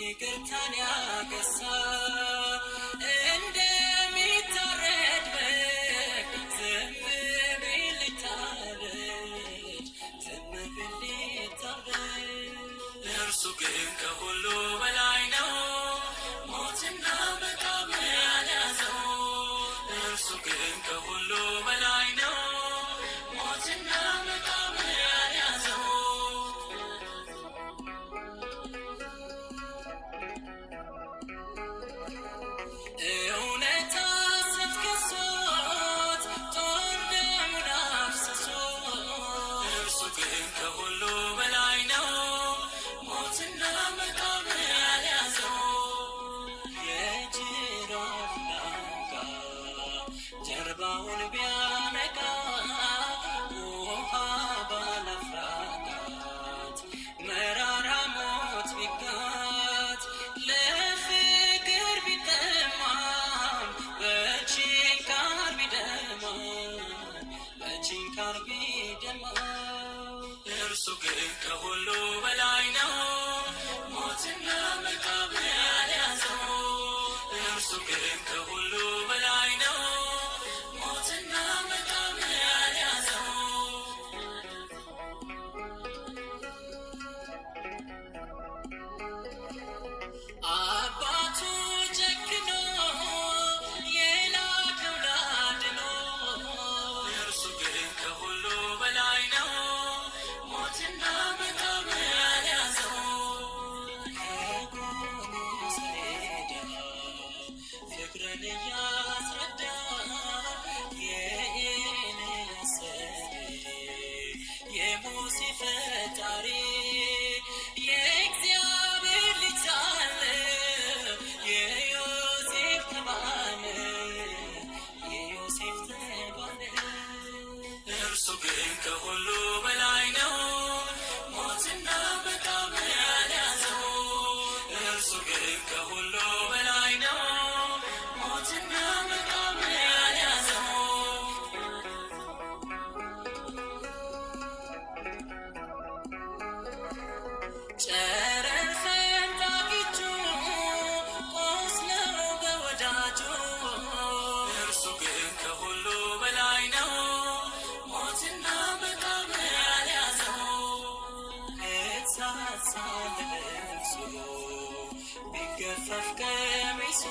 ይቅርታን ያገሳ እንደሚታረድ በግ ዝም ቢል ሊታረድ ዝም ቢል ሊታረድ እርሱ ግን ከሁሉ በላይ ነው ሞትና መቃብር ያልያዘው እርሱ ግን ከሁሉ በላይ ነው ሞትና መቃብር ያልያዘው እውነት ስትከሶት ጦር ደሙን አፍስሶ እርሱ ግን ከሁሉ በላይ ነው ሞትና መቃብር ያልያዘው የጅራፍ ላንቃ ጀርባውን ቢያነቃ ውሃ ባላፍራቃት መራራ ሞት ቢጋት ለፍቅር ቢጠማም በችንካር ቢደማ እርሱ ግን ከሁሉ በላይ ነው ሞትና መቃብር ያልያዘው እርሱ ግን ከሁሉ በላይ ነው ሞትና መቃብር ያልያዘው አባቱ ጨክኖ የላከው ላድኖ እርሱ ግን ከሁሉ በላይ ነው ሞትና መቃብር ያልያዘው ከጎኑ ሰሌዳ ፍቅርን እያስረዳ የኤልያስ የሙሴ ፈጣሪ የእግዚአብሔር ልጅ ሳለ የዮሴፍ ተባለ እርሱ ግን ከሁሉ በላይ ነው ሞትና መቃብር ያልያዘው እርሱ ግን ከሁሉ በላይ ነው ሞትና መቃብር ያልያዘው ጨረር ፈንጣቂቹ ቆስለው በወዳጁ እርሱ ግን ከሁሉ በላይ ነው ሞትና መቃብር ያልያዘው እሳት ለብሶ ቢገፈፍ ቀሚሱ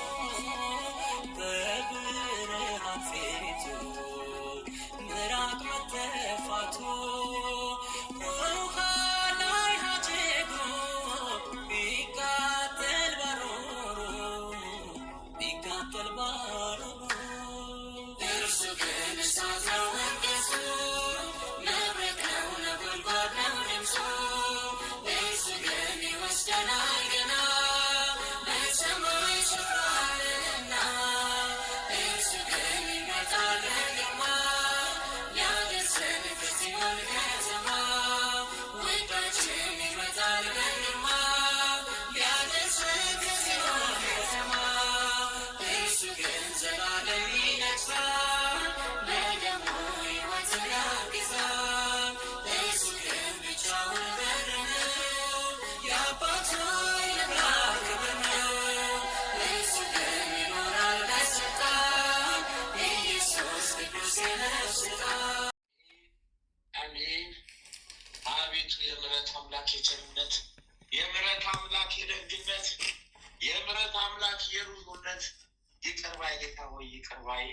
በብርሃን ፊቱ ምራቅ መተፋቱ ውሃ ላይ ሀጅጎ ቢቃጠል ባሩሩ እርሱ ግን እሳት ነው መንገሱ መብረቅ ነው ነጎድጓድ ነው ድምፁ እርሱ ግን ይወስደናል ገና በሰማይ ስፍራ አለንና እርሱ ግን ይመጣል በግርማ ሊያደርሰን ከጽዮን ከተማ ውዳችን ይመጣል በግርማ ሊያደርሰን ከጽዮን ከተማ እርሱ ግን ዘላለም ይነግሣል በደሙ ሕይወትን ያግዛል እርሱ ግን ብቻውን በር ነው የአባቱ የአምላክ ክብር ነው እርሱ ግን ይኖራል በሥልጣን ኢየሱስ ቅዱስ የነፍስጣን አሜን። አቤቱ የምሕረት አምላክ የቸርነት የምሕረት አምላክ የደግነት የምሕረት አምላክ የሩህሩህነት ይቅር ባይ ጌታ ሆይ ይቅር ባይ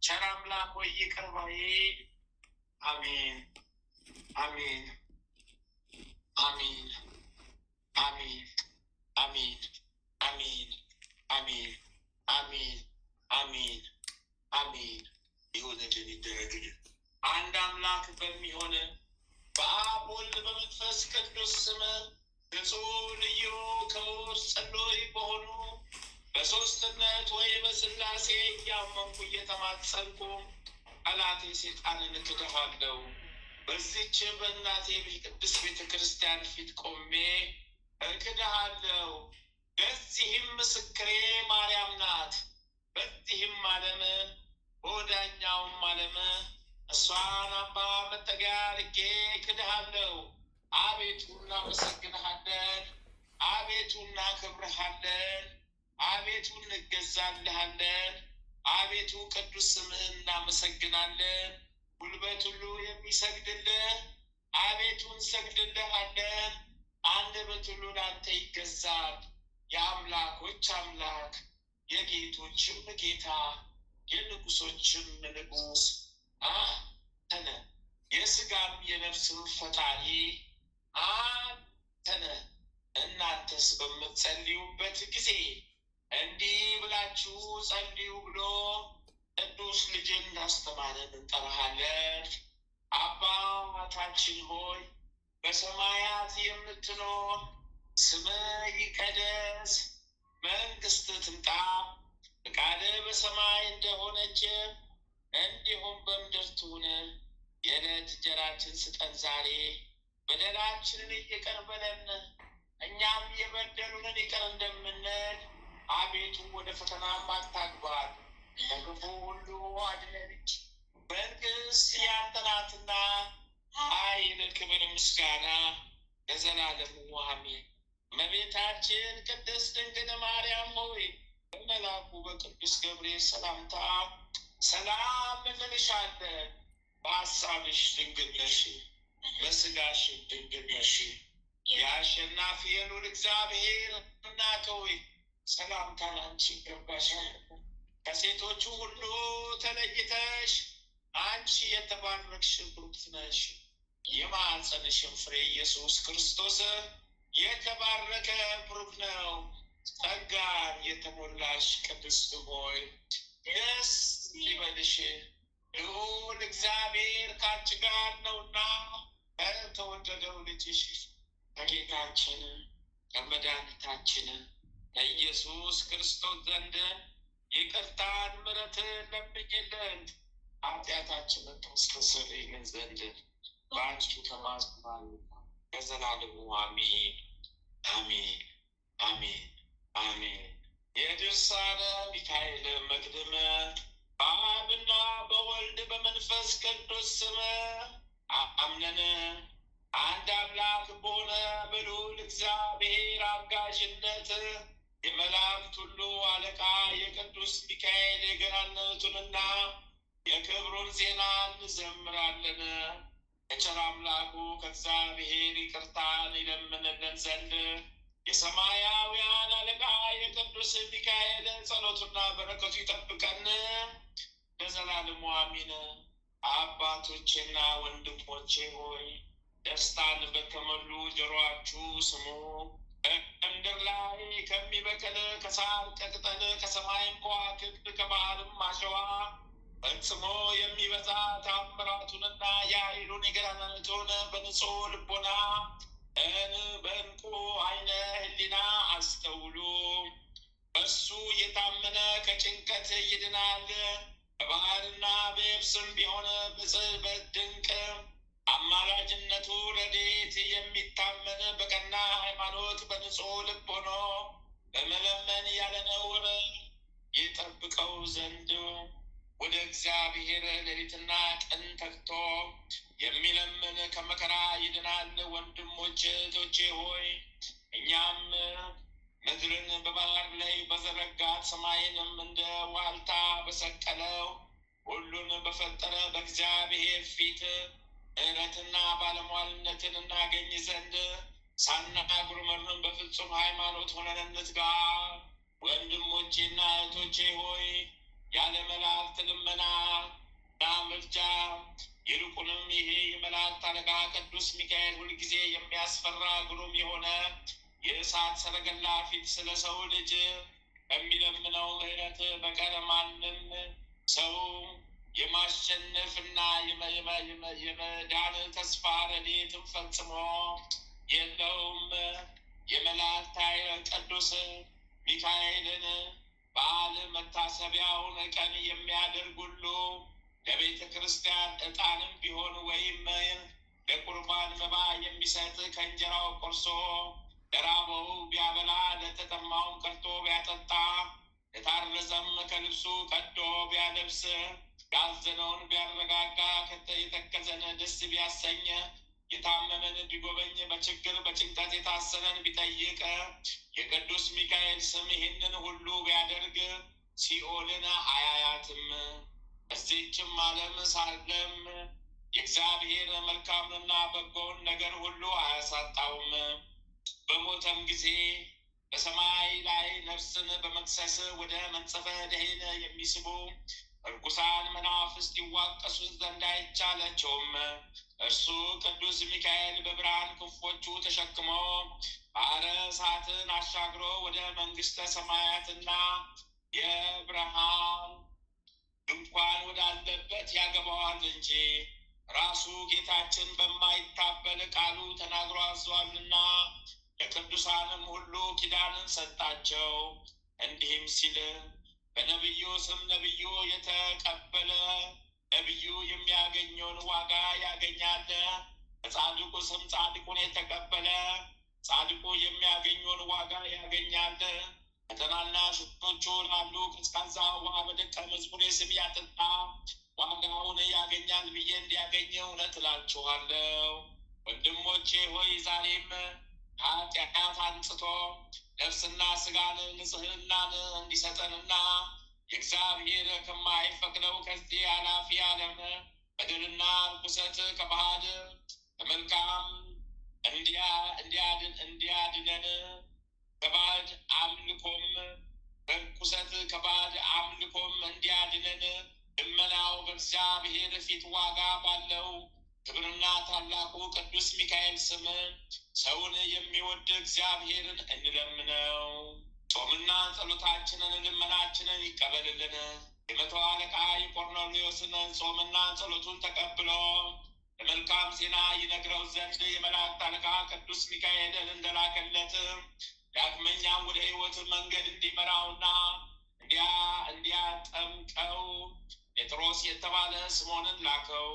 ቸር አምላክ ሆይ ይቅር ባይ አሜን አሜን አሜን አሜን አሜን አሜን አሜን አሜን አሜን አሜን ይሁንልን ይደረግልን። አንድ አምላክ በሚሆን በአብ ወልድ በመንፈስ ቅዱስ ስም ንጹሕ ልዩ ክቡር ጽሉይ በሆኑ በሦስትነት ወይ በሥላሴ እያመንኩ እየተማጸንኩ ጠላቴ ሰይጣንን እክድሃለሁ። በዚች በእናቴ ቅድስት ቤተ ክርስቲያን ፊት ቆሜ እክድሃለሁ። ለዚህም ምስክሬ ማርያም ናት። በዚህም ዓለም በወዳኛውም ዓለም እሷን አምባ መጠጊያ አድርጌ እክድሃለሁ። አቤቱ እናመሰግንሃለን። አቤቱ አቤቱ እናከብርሃለን። አቤቱ እንገዛልሃለን። አቤቱ ቅዱስ ስምህን እናመሰግናለን። ጉልበት ሁሉ የሚሰግድልህ አቤቱ እንሰግድልሃለን። አንደበት ሁሉ ለአንተ ይገዛል። የአምላኮች አምላክ የጌቶችም ጌታ የንጉሶችም ንጉስ አንተ ነህ። የስጋም የነፍስም ፈጣሪ አንተ ነህ። እናንተስ በምትጸልዩበት ጊዜ እንዲህ ብላችሁ ጸልዩ ብሎ ቅዱስ ልጅን አስተማረን እንጠራሃለን። አባታችን ሆይ በሰማያት የምትኖር ስምህ ይቀደስ፣ መንግሥትህ ትምጣ፣ ፈቃድህ በሰማይ እንደሆነች እንዲሁም በምድር ትሁን። የዕለት እንጀራችንን ስጠን ዛሬ፣ በደላችንን ይቅር በለን እኛም የበደሉንን ይቅር እንደምንል፣ አቤቱ ወደ ፈተናም አታግባን ከክፉ ሁሉ አድነን እንጂ መንግሥት ያንተ ናትና ኃይል፣ ክብር፣ ምስጋና ለዘላለሙ አሜን። እመቤታችን ቅድስት ድንግል ማርያም ሆይ በመልአኩ በቅዱስ ገብርኤል ሰላምታ ሰላም እንልሻለን። በሐሳብሽ ድንግል ነሽ፣ በሥጋሽ ድንግል ነሽ። የአሸናፊ የልዑል እግዚአብሔር እናት ሆይ ሰላምታ ላንቺ ይገባሻል። ከሴቶቹ ሁሉ ተለይተሽ አንቺ የተባረክሽ ብሩክት ነሽ። የማኅፀንሽም ፍሬ ኢየሱስ ክርስቶስ የተባረከ ብሩክ ነው። ጸጋን የተሞላሽ ቅድስት ሆይ ደስ ይበልሽ፣ ልዑል እግዚአብሔር ከአንቺ ጋር ነውና ከተወደደው ልጅሽ ከጌታችን ከመድኃኒታችን ከኢየሱስ ክርስቶስ ዘንድ ይቅርታን ምሕረትን ለምኝልን ኃጢአታችንን ታስተሰርይልን ዘንድ በአንቺ ተማጽናን ለዘላለሙ አሜን አሜን አሜን አሜን። የድርሳነ ሚካኤል መቅድም በአብና በወልድ በመንፈስ ቅዱስ ስም አምነን አንድ አምላክ በሆነ በልዑል እግዚአብሔር አጋዥነት የመላእክት ሁሉ አለቃ የቅዱስ ሚካኤል የገናነቱንና የክብሩን ዜና እንዘምራለን። የቸር አምላኩ ከእግዚአብሔር ይቅርታን ይለምንልን ዘንድ የሰማያውያን አለቃ የቅዱስ ሚካኤል ጸሎቱና በረከቱ ይጠብቀን ለዘላለሙ አሚን። አባቶቼና ወንድሞቼ ሆይ ደስታን በተሞሉ ጆሮአችሁ ስሙ። በምድር ላይ ከሚበቅል ከሳር ከቅጠል ከሰማይም ከዋክብት ከባህርም አሸዋ ፈጽሞ የሚበዛ ታምራቱንና የኃይሉን የገናንነቱን በንጹሕ ልቦና በእንቁ አይነ ሕሊና አስተውሉ። በሱ የታመነ ከጭንቀት ይድናል። በባህርና በየብስም ቢሆን በድንቅ አማላጅነቱ ረድኤት የሚታመን በቀና ሃይማኖት በንጹሕ ልብ ሆኖ በመለመን ያለ ነውር ይጠብቀው ዘንድ ወደ እግዚአብሔር ሌሊትና ቀን ተግቶ የሚለምን ከመከራ ይድናል። ወንድሞች እህቶቼ ሆይ እኛም ምድርን በባህር ላይ በዘረጋት ሰማይንም እንደ ዋልታ በሰቀለው ሁሉን በፈጠረ በእግዚአብሔር ፊት ምሕረትና ባለሟልነትን እናገኝ ዘንድ ሳናጉረመርም በፍጹም ሃይማኖት ሆነን እንትጋ። ወንድሞቼና እህቶቼ ሆይ ያለ መላእክት ልመና እና ምልጃ ይልቁንም ይሄ የመላእክት አለቃ ቅዱስ ሚካኤል ሁልጊዜ የሚያስፈራ ግሩም የሆነ የእሳት ሰረገላ ፊት ስለ ሰው ልጅ ከሚለምነው ምሕረት በቀር ማንም ሰው የማሸነፍና የመዳን ተስፋ ረድኤትም ፈጽሞ የለውም። የመላእክት ኃይል ቅዱስ ሚካኤልን በዓል መታሰቢያውን ቀን የሚያደርግ ሁሉ ለቤተ ክርስቲያን ዕጣንም ቢሆን ወይም ለቁርባን መባ የሚሰጥ ከእንጀራው ቆርሶ ለራበው ቢያበላ ለተጠማውም ቀርቶ ቢያጠጣ ለታረዘም ከልብሱ ቀዶ ቢያለብስ ያዘነውን ቢያረጋጋ የተከዘን ደስ ቢያሰኝ የታመመን ቢጎበኝ በችግር በጭንቀት የታሰረን ቢጠይቅ የቅዱስ ሚካኤል ስም ይህንን ሁሉ ቢያደርግ ሲኦልን አያያትም። በዚህችም ዓለም ሳለም የእግዚአብሔር መልካምንና በጎውን ነገር ሁሉ አያሳጣውም። በሞተም ጊዜ በሰማይ ላይ ነፍስን በመክሰስ ወደ መንጸፈ ደሄን የሚስቡ እርኩሳን መናፍስት ይዋቀሱት ዘንድ አይቻላቸውም። እርሱ ቅዱስ ሚካኤል በብርሃን ክንፎቹ ተሸክሞ ባሕረ እሳትን አሻግሮ ወደ መንግሥተ ሰማያትና የብርሃን ድንኳን ወዳለበት ያገባዋል እንጂ ራሱ ጌታችን በማይታበል ቃሉ ተናግሮ አዟልና። ለቅዱሳንም ሁሉ ኪዳንን ሰጣቸው። እንዲህም ሲል በነቢዩ ስም ነቢዩ የተቀበለ ነቢዩ የሚያገኘውን ዋጋ ያገኛል። በጻድቁ ስም ጻድቁን የተቀበለ ጻድቁ የሚያገኘውን ዋጋ ያገኛል። በታናናሾቹ ላሉ ቀዝቃዛ ውሃ በደቀ መዝሙሬ ስም ያጠጣ ዋጋውን ያገኛል ብዬ እንዲያገኝ እውነት እላችኋለሁ። ወንድሞቼ ሆይ ዛሬም ኃጢአት አንጽቶ ነፍስና ስጋን ንጽሕናን እንዲሰጠንና የእግዚአብሔር ከማይፈቅደው ከዚህ ኃላፊ ዓለም በደልና ርኩሰት ከባህል ከመልካም እንዲያድነን ከባዕድ አምልኮም በርኩሰት ከባዕድ አምልኮም እንዲያድነን ልመናው በእግዚአብሔር ፊት ዋጋ ባለው ክብርና ታላቁ ቅዱስ ሚካኤል ስም ሰውን የሚወድ እግዚአብሔርን እንለምነው። ጾምና ጸሎታችንን ልመናችንን ይቀበልልን። የመቶ አለቃ የቆርኔሌዎስን ጾምና ጸሎቱን ተቀብሎ ለመልካም ዜና ይነግረው ዘንድ የመላእክት አለቃ ቅዱስ ሚካኤልን እንደላከለት ዳግመኛም ወደ ሕይወት መንገድ እንዲመራውና እንዲያጠምቀው ጴጥሮስ የተባለ ስምዖንን ላከው።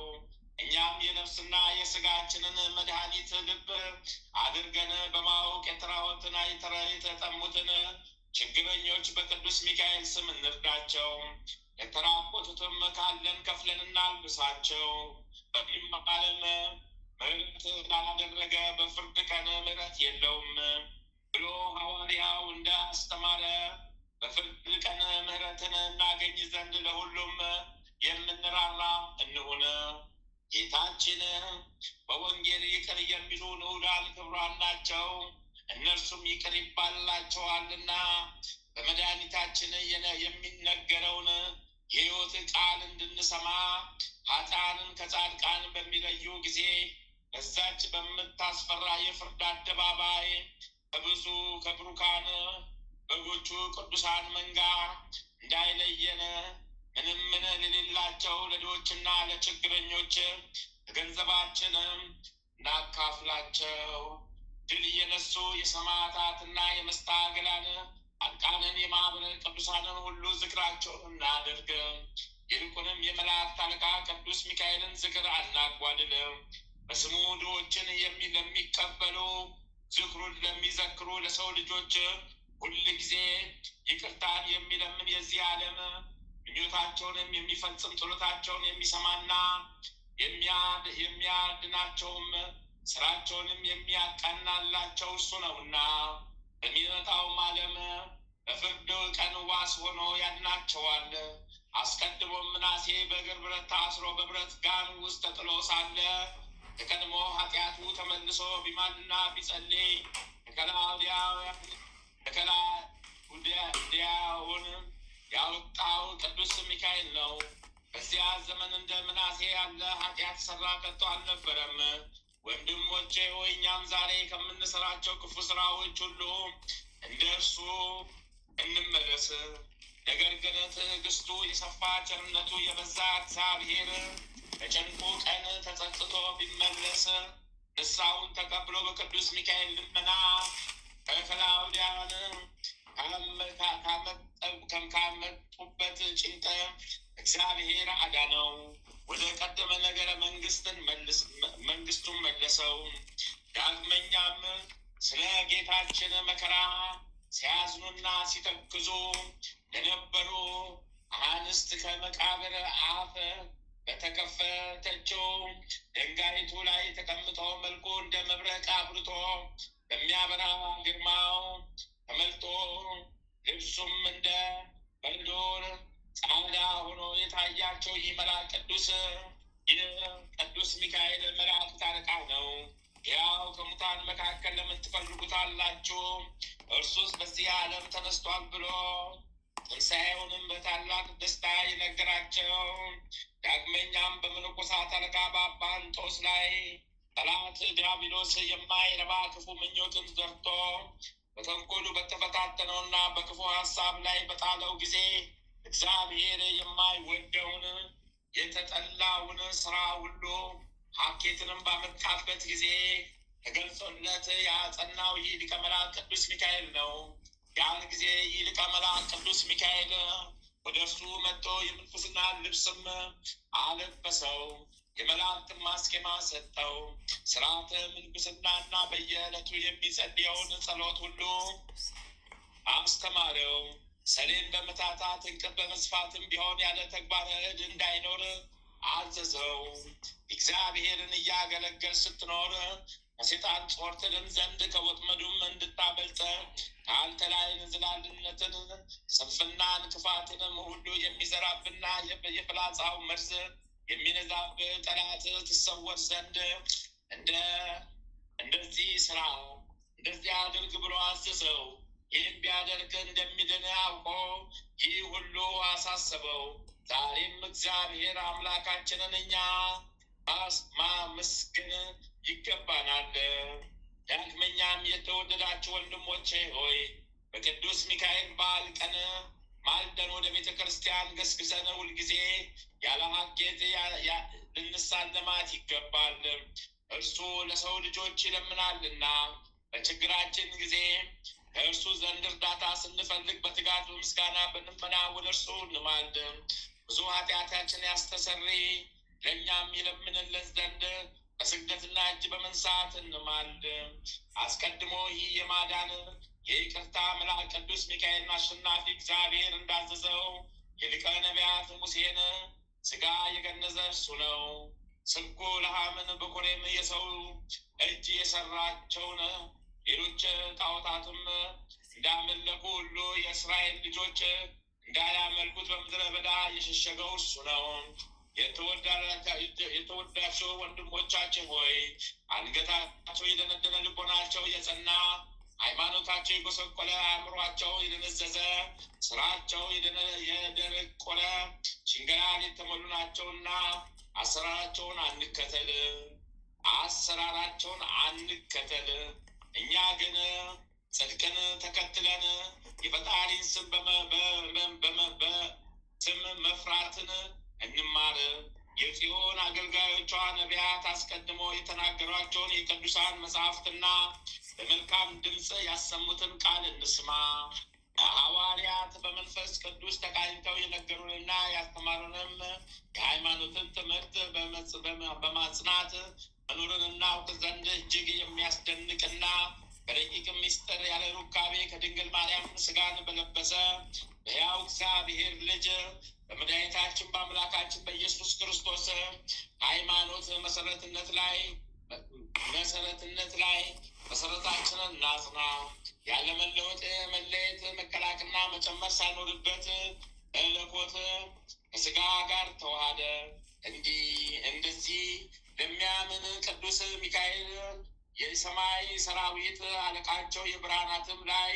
እኛም የነፍስና የስጋችንን መድኃኒት ልብ አድርገን በማወቅ የተራቡትን የተጠሙትን ችግረኞች በቅዱስ ሚካኤል ስም እንርዳቸው። የተራቆቱትም ካለን ከፍለን እናልብሳቸው። በዚህም ዓለም ምሕረት ላላደረገ በፍርድ ቀን ምሕረት የለውም ብሎ ሐዋርያው እንዳስተማረ በፍርድ ቀን ምሕረትን እናገኝ ዘንድ ለሁሉም የምንራራ እንሁን። ጌታችን በወንጌል ይቅር የሚሉ ንዑዳን ክቡራን ናቸው፣ እነርሱም ይቅር ይባልላቸዋልና። በመድኃኒታችን የሚነገረውን የሕይወት ቃል እንድንሰማ ኃጥአንን ከጻድቃን በሚለዩ ጊዜ በዛች በምታስፈራ የፍርድ አደባባይ ከብሩካን በጎቹ ቅዱሳን መንጋ እንዳይለየን ምንም ምን ለሌላቸው ለድሆችና ለችግረኞች ገንዘባችን እናካፍላቸው። ድል እየነሱ የሰማዕታትና የመስተጋድላን ጻድቃንን የማኅበረ ቅዱሳንን ሁሉ ዝክራቸውን እናድርግ። ይልቁንም የመላእክት አለቃ ቅዱስ ሚካኤልን ዝክር አናጓድልም። በስሙ ድሆችን ለሚቀበሉ ዝክሩን ለሚዘክሩ ለሰው ልጆች ሁል ጊዜ ይቅርታን የሚለምን የዚህ ዓለም ምኞታቸውንም የሚፈጽም ጸሎታቸውን የሚሰማና የሚያድናቸውም ስራቸውንም የሚያቀናላቸው እሱ ነውና በሚመጣውም ዓለም በፍርድ ቀን ዋስ ሆኖ ያድናቸዋል። አስቀድሞም ምናሴ በእግር ብረት ታስሮ በብረት ጋን ውስጥ ተጥሎ ሳለ የቀድሞ ኃጢአቱ ተመልሶ ቢማልና ቢጸልይ ከከላውዲያውን ያወጣው ቅዱስ ሚካኤል ነው። በዚያ ዘመን እንደ ምናሴ ያለ ኃጢአት ሰራ ከቶ አልነበረም። ወንድሞቼ ሆይ እኛም ዛሬ ከምንሰራቸው ክፉ ስራዎች ሁሉ እንደ እርሱ እንመለስ። ነገር ግን ትዕግስቱ የሰፋ ቸርነቱ የበዛ እግዚአብሔር በጭንቁ ቀን ተጸጽቶ ቢመለስ ንስሐውን ተቀብሎ በቅዱስ ሚካኤል ልመና ከከላውዲያን ካመጡበት ጭንቅ እግዚአብሔር አዳነው። ወደ ቀደመ ነገረ መንግስቱን መለሰው። ዳግመኛም ስለ ጌታችን መከራ ሲያዝኑና ሲተክዙ ለነበሩ አንስት ከመቃብር አፍ በተከፈተችው ድንጋይቱ ላይ ተቀምጦ መልኩ እንደ መብረቅ አብርቶ በሚያበራ ግርማው ተመልጦ ልብሱም እንደ በልዶር ጻዕዳ ሆኖ የታያቸው ይህ መልአክ ቅዱስ ሚካኤል መላእክት አለቃ ነው። ያው ከሙታን መካከል ለምን ትፈልጉታላችሁ? እርሱስ በዚህ ዓለም ተነስቷል ብሎ ትንሣኤውንም በታላቅ ደስታ የነገራቸው። ዳግመኛም በመነኮሳት አለቃ በአባ እንጦስ ላይ ጠላት ዲያብሎስ የማይረባ ክፉ ምኞትን ዘርቶ በተንኮሉ በተፈታተነውና በክፉ ሀሳብ ላይ በጣለው ጊዜ እግዚአብሔር የማይወደውን የተጠላውን ስራ ሁሉ ሀኬትንም ባመጣበት ጊዜ ተገልጾለት ያጸናው ይህ ሊቀ መላእክት ቅዱስ ሚካኤል ነው። ያን ጊዜ ይህ ሊቀ መላእክት ቅዱስ ሚካኤል ወደ እርሱ መጥቶ የምንኩስና ልብስም አለበሰው፣ የመላእክትን ማስኬማ ሰጠው። ስርዓተ ምንኩስናና በየዕለቱ የሚጸልየውን ጸሎት ሁሉ አስተማረው። ሰሌን በመታታት እንቅብ በመስፋትም ቢሆን ያለ ተግባረ እድ እንዳይኖር አዘዘው። እግዚአብሔርን እያገለገል ስትኖር ከሴጣን ጾር ትድን ዘንድ ከወጥመዱም እንድታመልጥ ከአንተ ላይ እንዝላልነትን፣ ስንፍናን፣ ክፋትንም ሁሉ የሚዘራብና የፍላጻው መርዝ የሚነዛብህ ጠላት ትሰወር ዘንድ እንደዚህ ስራ እንደዚህ አድርግ ብሎ አዘዘው። ይህም ቢያደርግ እንደሚድን አውቆ ይህ ሁሉ አሳሰበው። ዛሬም እግዚአብሔር አምላካችንን እኛ ማመስገን ይገባናል። ዳግመኛም የተወደዳችሁ ወንድሞቼ ሆይ በቅዱስ ሚካኤል በዓል ቀን ማልደን ወደ ቤተ ክርስቲያን ገስግሰን ሁልጊዜ ያለ ሀኬት ልንሳለማት ይገባል። እርሱ ለሰው ልጆች ይለምናልና በችግራችን ጊዜ ከእርሱ ዘንድ እርዳታ ስንፈልግ በትጋት በምስጋና በልመና ወደ እርሱ እንማልድ። ብዙ ኃጢአታችን ያስተሰሪ ለእኛም ይለምንልን ዘንድ በስግደትና እጅ በመንሳት እንማልድ። አስቀድሞ ይህ የማዳን የይቅርታ መልአክ ቅዱስ ሚካኤልን አሸናፊ እግዚአብሔር እንዳዘዘው የሊቀ ነቢያት ሙሴን ስጋ የገነዘ እርሱ ነው። ስብኩ ለሐምን በኮሬም የሰው እጅ የሰራቸውን ሌሎች ጣዖታትም እንዳመለኩ ሁሉ የእስራኤል ልጆች እንዳያመልኩት በምድረ በዳ የሸሸገው እርሱ ነው። የተወዳቸው ወንድሞቻችን ሆይ አንገታቸው የደነደነ ልቦናቸው የጸና ሃይማኖታቸው የጎሰቆለ አእምሯቸው የደነዘዘ ስራቸው የደረቆረ ሽንገላን የተሞሉ ናቸውና አሰራራቸውን አንከተል። እኛ ግን ጽድቅን ተከትለን የፈጣሪን ስም ስም መፍራትን እንማር። የጽዮን አገልጋዮቿ ነቢያት አስቀድሞ የተናገሯቸውን የቅዱሳን መጽሐፍትና በመልካም ድምፅ ያሰሙትን ቃል እንስማ። ሐዋርያት በመንፈስ ቅዱስ ተቃኝተው የነገሩንና ያስተማሩንም የሃይማኖትን ትምህርት በማጽናት መኖርን እናውቅ ዘንድ እጅግ የሚያስደንቅና በረቂቅ ምስጢር ያለ ሩካቤ ከድንግል ማርያም ስጋን በለበሰ በሕያው እግዚአብሔር ልጅ በመድኃኒታችን በአምላካችን በኢየሱስ ክርስቶስ ሃይማኖት መሰረትነት ላይ መሰረታችንን እናጽና። ያለመለወጥ መለየት መቀላቅልና መጨመር ሳይኖርበት መለኮት ከስጋ ጋር ተዋሃደ። እንደዚህ ለሚያምን ቅዱስ ሚካኤል የሰማይ ሰራዊት አለቃቸው የብርሃናትም ላይ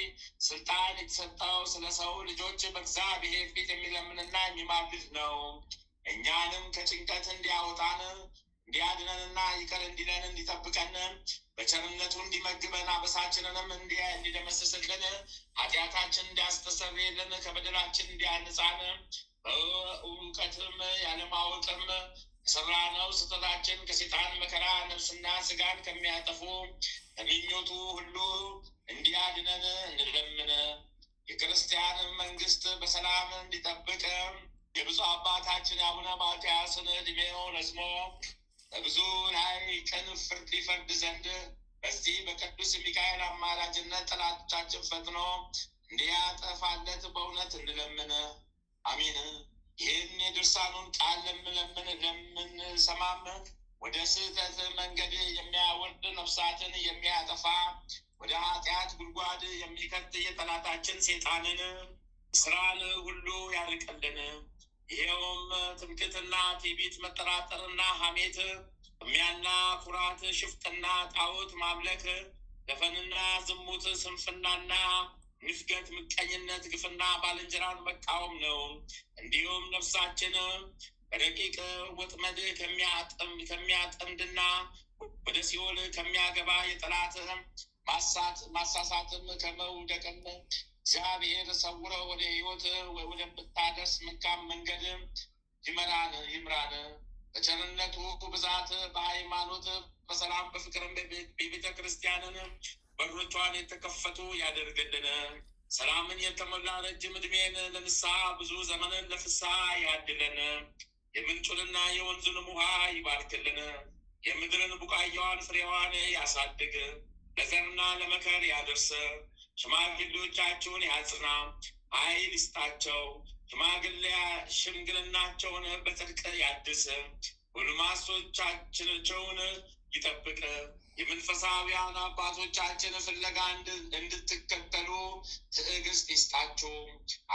ስልጣን የተሰጠው ስለ ሰው ልጆች በእግዚአብሔር ፊት የሚለምንና የሚማልድ ነው። እኛንም ከጭንቀት እንዲያወጣን እንዲያድነንና ይቅር እንዲለን እንዲጠብቀን በቸርነቱ እንዲመግበን አበሳችንንም እንዲደመስስልን ኃጢአታችን እንዲያስተሰርይልን ከበደላችን እንዲያንጻን በእውቀትም ያለማወቅም የሰራነው ስህተታችን ከሴጣን መከራ ነፍስና ስጋን ከሚያጠፉ ከምኞቱ ሁሉ እንዲያድነን እንለምን። የክርስቲያን መንግስት በሰላም እንዲጠብቅ የብፁዕ አባታችን አቡነ ማትያስን ዕድሜው ረዝሞ በብዙ ላይ ቅን ፍርድ ይፈርድ ዘንድ በዚህ በቅዱስ ሚካኤል አማላጅነት ጠላቶቻችን ፈጥኖ እንዲያጠፋለት በእውነት እንለምን። አሚን። ይህን የድርሳኑን ቃል ለምንሰማም ወደ ስህተት መንገድ የሚያወርድ ነፍሳትን የሚያጠፋ ወደ ኃጢአት ጉድጓድ ጉድጓድ የሚከት የጠላታችን ሴጣንን ስራን ሁሉ ያርቅልን። ይኸውም ትምክህትና፣ ትዕቢት፣ መጠራጠርና ሐሜት፣ እሚያና ኩራት፣ ሽፍጥና፣ ጣዖት ማምለክ፣ ደፈንና ዝሙት፣ ስንፍናና ንፍገት፣ ምቀኝነት፣ ግፍና ባልንጀራን መቃወም ነው። እንዲሁም ነፍሳችን በረቂቅ ወጥመድ ከሚያጠምድና ወደ ሲኦል ከሚያገባ የጠላት ማሳሳትም ከመውደቅም እግዚአብሔር ሰውረ ወደ ሕይወት ወደምታደርስ መልካም መንገድ ይምራን። በቸርነቱ ብዛት በሃይማኖት በሰላም በፍቅርም የቤተ ክርስቲያንን በሮቿን የተከፈቱ ያደርግልን። ሰላምን የተሞላ ረጅም ዕድሜን ለንስሐ ብዙ ዘመንን ለፍስሐ ያድለን። የምንጩንና የወንዙንም ውሃ ይባርክልን። የምድርን ቡቃያዋን ፍሬዋን ያሳድግ። ለዘርና ለመከር ያደርስ። ሽማግሌዎቻቸውን ያጽና፣ ኃይል ይስጣቸው። ሽምግልናቸውን በጽድቅ ያድስ። ጎልማሶቻቸውን ይጠብቅ። የመንፈሳዊያን አባቶቻችን ፍለጋ እንድትከተሉ ትዕግስት ይስጣችሁ።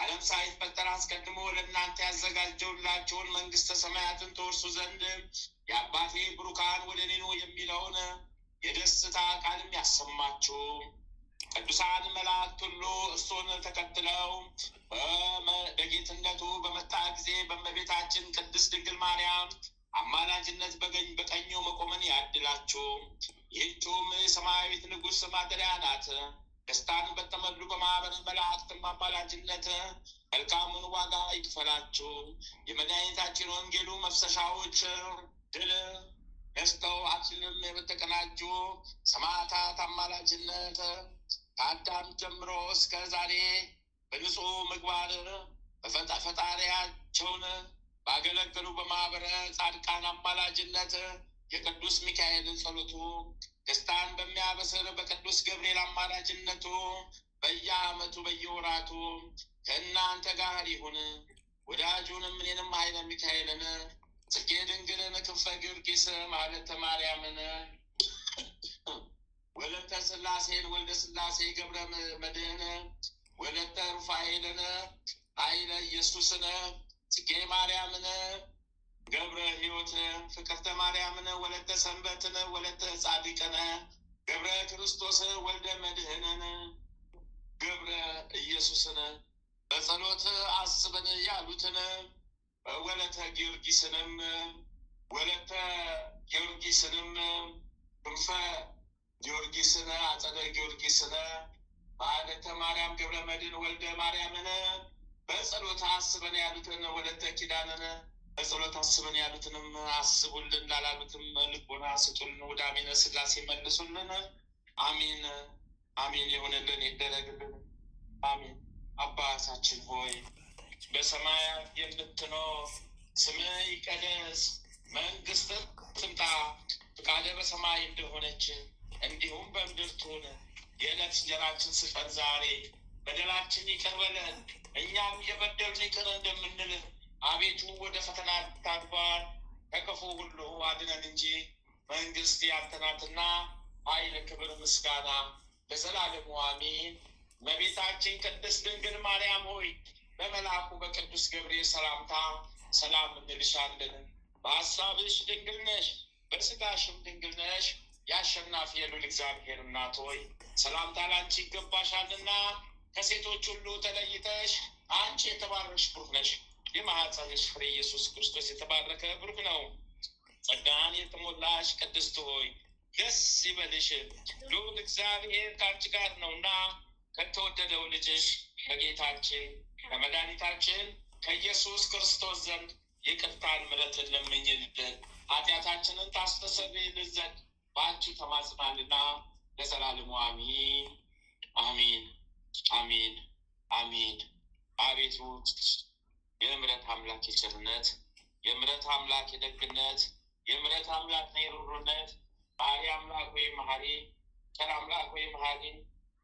ዓለም ሳይፈጠር አስቀድሞ ለእናንተ ያዘጋጀውላችሁን መንግሥተ ሰማያትን ተወርሱ ዘንድ የአባቴ ብሩካን ወደ እኔ ኑ የሚለውን የደስታ ቃልም ያሰማችሁ። ቅዱሳን መላእክት ሁሉ እርሱን ተከትለው በጌትነቱ በመጣ ጊዜ በእመቤታችን ቅድስት ድንግል ማርያም አማላጅነት በቀኙ መቆምን ያድላችሁ። ይህችውም የሰማያዊት ንጉሥ ማደሪያ ናት። ደስታን በተመሉ በማኅበረ መላእክትም አማላጅነት መልካሙን ዋጋ ይክፈላችሁ። የመድኃኒታችን ወንጌሉ መፍሰሻዎች ድል ነስተው አክሊልም በተቀናጁ ሰማዕታት አማላጅነት ከአዳም ጀምሮ እስከ ዛሬ በንጹሕ ምግባር ፈጣሪያቸውን ባገለገሉ በማኅበረ ጻድቃን አማላጅነት የቅዱስ ሚካኤልን ጸሎቱ ደስታን በሚያበስር በቅዱስ ገብርኤል አማላጅነቱ በየዓመቱ በየወራቱ ከእናንተ ጋር ይሁን። ወዳጁንም እኔንም ኃይለ ሚካኤልን፣ ጽጌ ድንግልን፣ ክንፈ ጊዮርጊስ፣ ማኅሌተ ማርያምን፣ ወለተ ሥላሴን፣ ወልደ ሥላሴ፣ ገብረ መድኅን፣ ወለተ ሩፋኤልን፣ ኃይለ ኢየሱስን፣ ጽጌ ማርያምን፣ ገብረ ሕይወት፣ ፍቅርተ ማርያምን፣ ወለተ ሰንበትን፣ ወለተ ጻድቅን፣ ገብረ ክርስቶስ፣ ወልደ መድኅንን፣ ገብረ ኢየሱስን በጸሎት አስበን ያሉትን ወለተ ጊዮርጊስንም ክንፈ ጊዮርጊስን፣ አጸደ ጊዮርጊስን፣ ማኅሌተ ማርያም፣ ገብረ መድኅን፣ ወልደ ማርያምን በጸሎት አስበን ያሉትን ወለተ ኪዳንን በጸሎት አስበን ያሉትንም አስቡልን፣ ላላሉትም ልቦና ስጡልን። ወደ አሜነ ሥላሴ መልሱልን። አሜን አሜን ይሁንልን፣ ይደረግልን። አሜን። አባታችን ሆይ በሰማያት የምትኖር ስምህ ይቀደስ፣ መንግሥትህ ትምጣ፣ ፈቃድህ በሰማይ እንደሆነች እንዲሁም በምድር ትሁን። የዕለት እንጀራችን ስጠን ዛሬ፣ በደላችን ይቅር በለን እኛም የበደሉንን ይቅር እንደምንል፣ አቤቱ ወደ ፈተና አታግባን ከክፉ ሁሉ አድነን እንጂ መንግሥት ያንተ ናትና ኃይል፣ ክብር፣ ምስጋና ለዘላለሙ አሜን። እመቤታችን ቅድስት ድንግል ማርያም ሆይ በመልአኩ በቅዱስ ገብርኤል ሰላምታ ሰላም እንልሻለን። በሐሳብሽ ድንግል ነሽ፣ በሥጋሽም ድንግል ነሽ። የአሸናፊ የልዑል እግዚአብሔር እናት ሆይ ሰላምታ ላንቺ ይገባሻልና ከሴቶች ሁሉ ተለይተሽ አንቺ የተባረክሽ ብሩክ ነሽ። የማኅፀንሽ ፍሬ ኢየሱስ ክርስቶስ የተባረከ ብሩክ ነው። ጸጋን የተሞላሽ ቅድስት ሆይ ደስ ይበልሽ፣ ልዑል እግዚአብሔር ከአንቺ ጋር ነውና ከተወደደው ልጅሽ ከጌታችን ከመድኃኒታችን ከኢየሱስ ክርስቶስ ዘንድ ይቅርታን ምሕረትን ለምኝልን ኃጢአታችንን ታስተሰርይልን ዘንድ በአንቺ ተማጽናልና ለዘላለሙ አሜን አሜን አሜን አሜን። አቤቱ የምሕረት አምላክ የቸርነት፣ የምሕረት አምላክ የደግነት፣ የምሕረት አምላክ የሩሩነት፣ መሐሪ አምላክ ወይ መሐሪ፣ ቸር አምላክ ወይ መሐሪ፣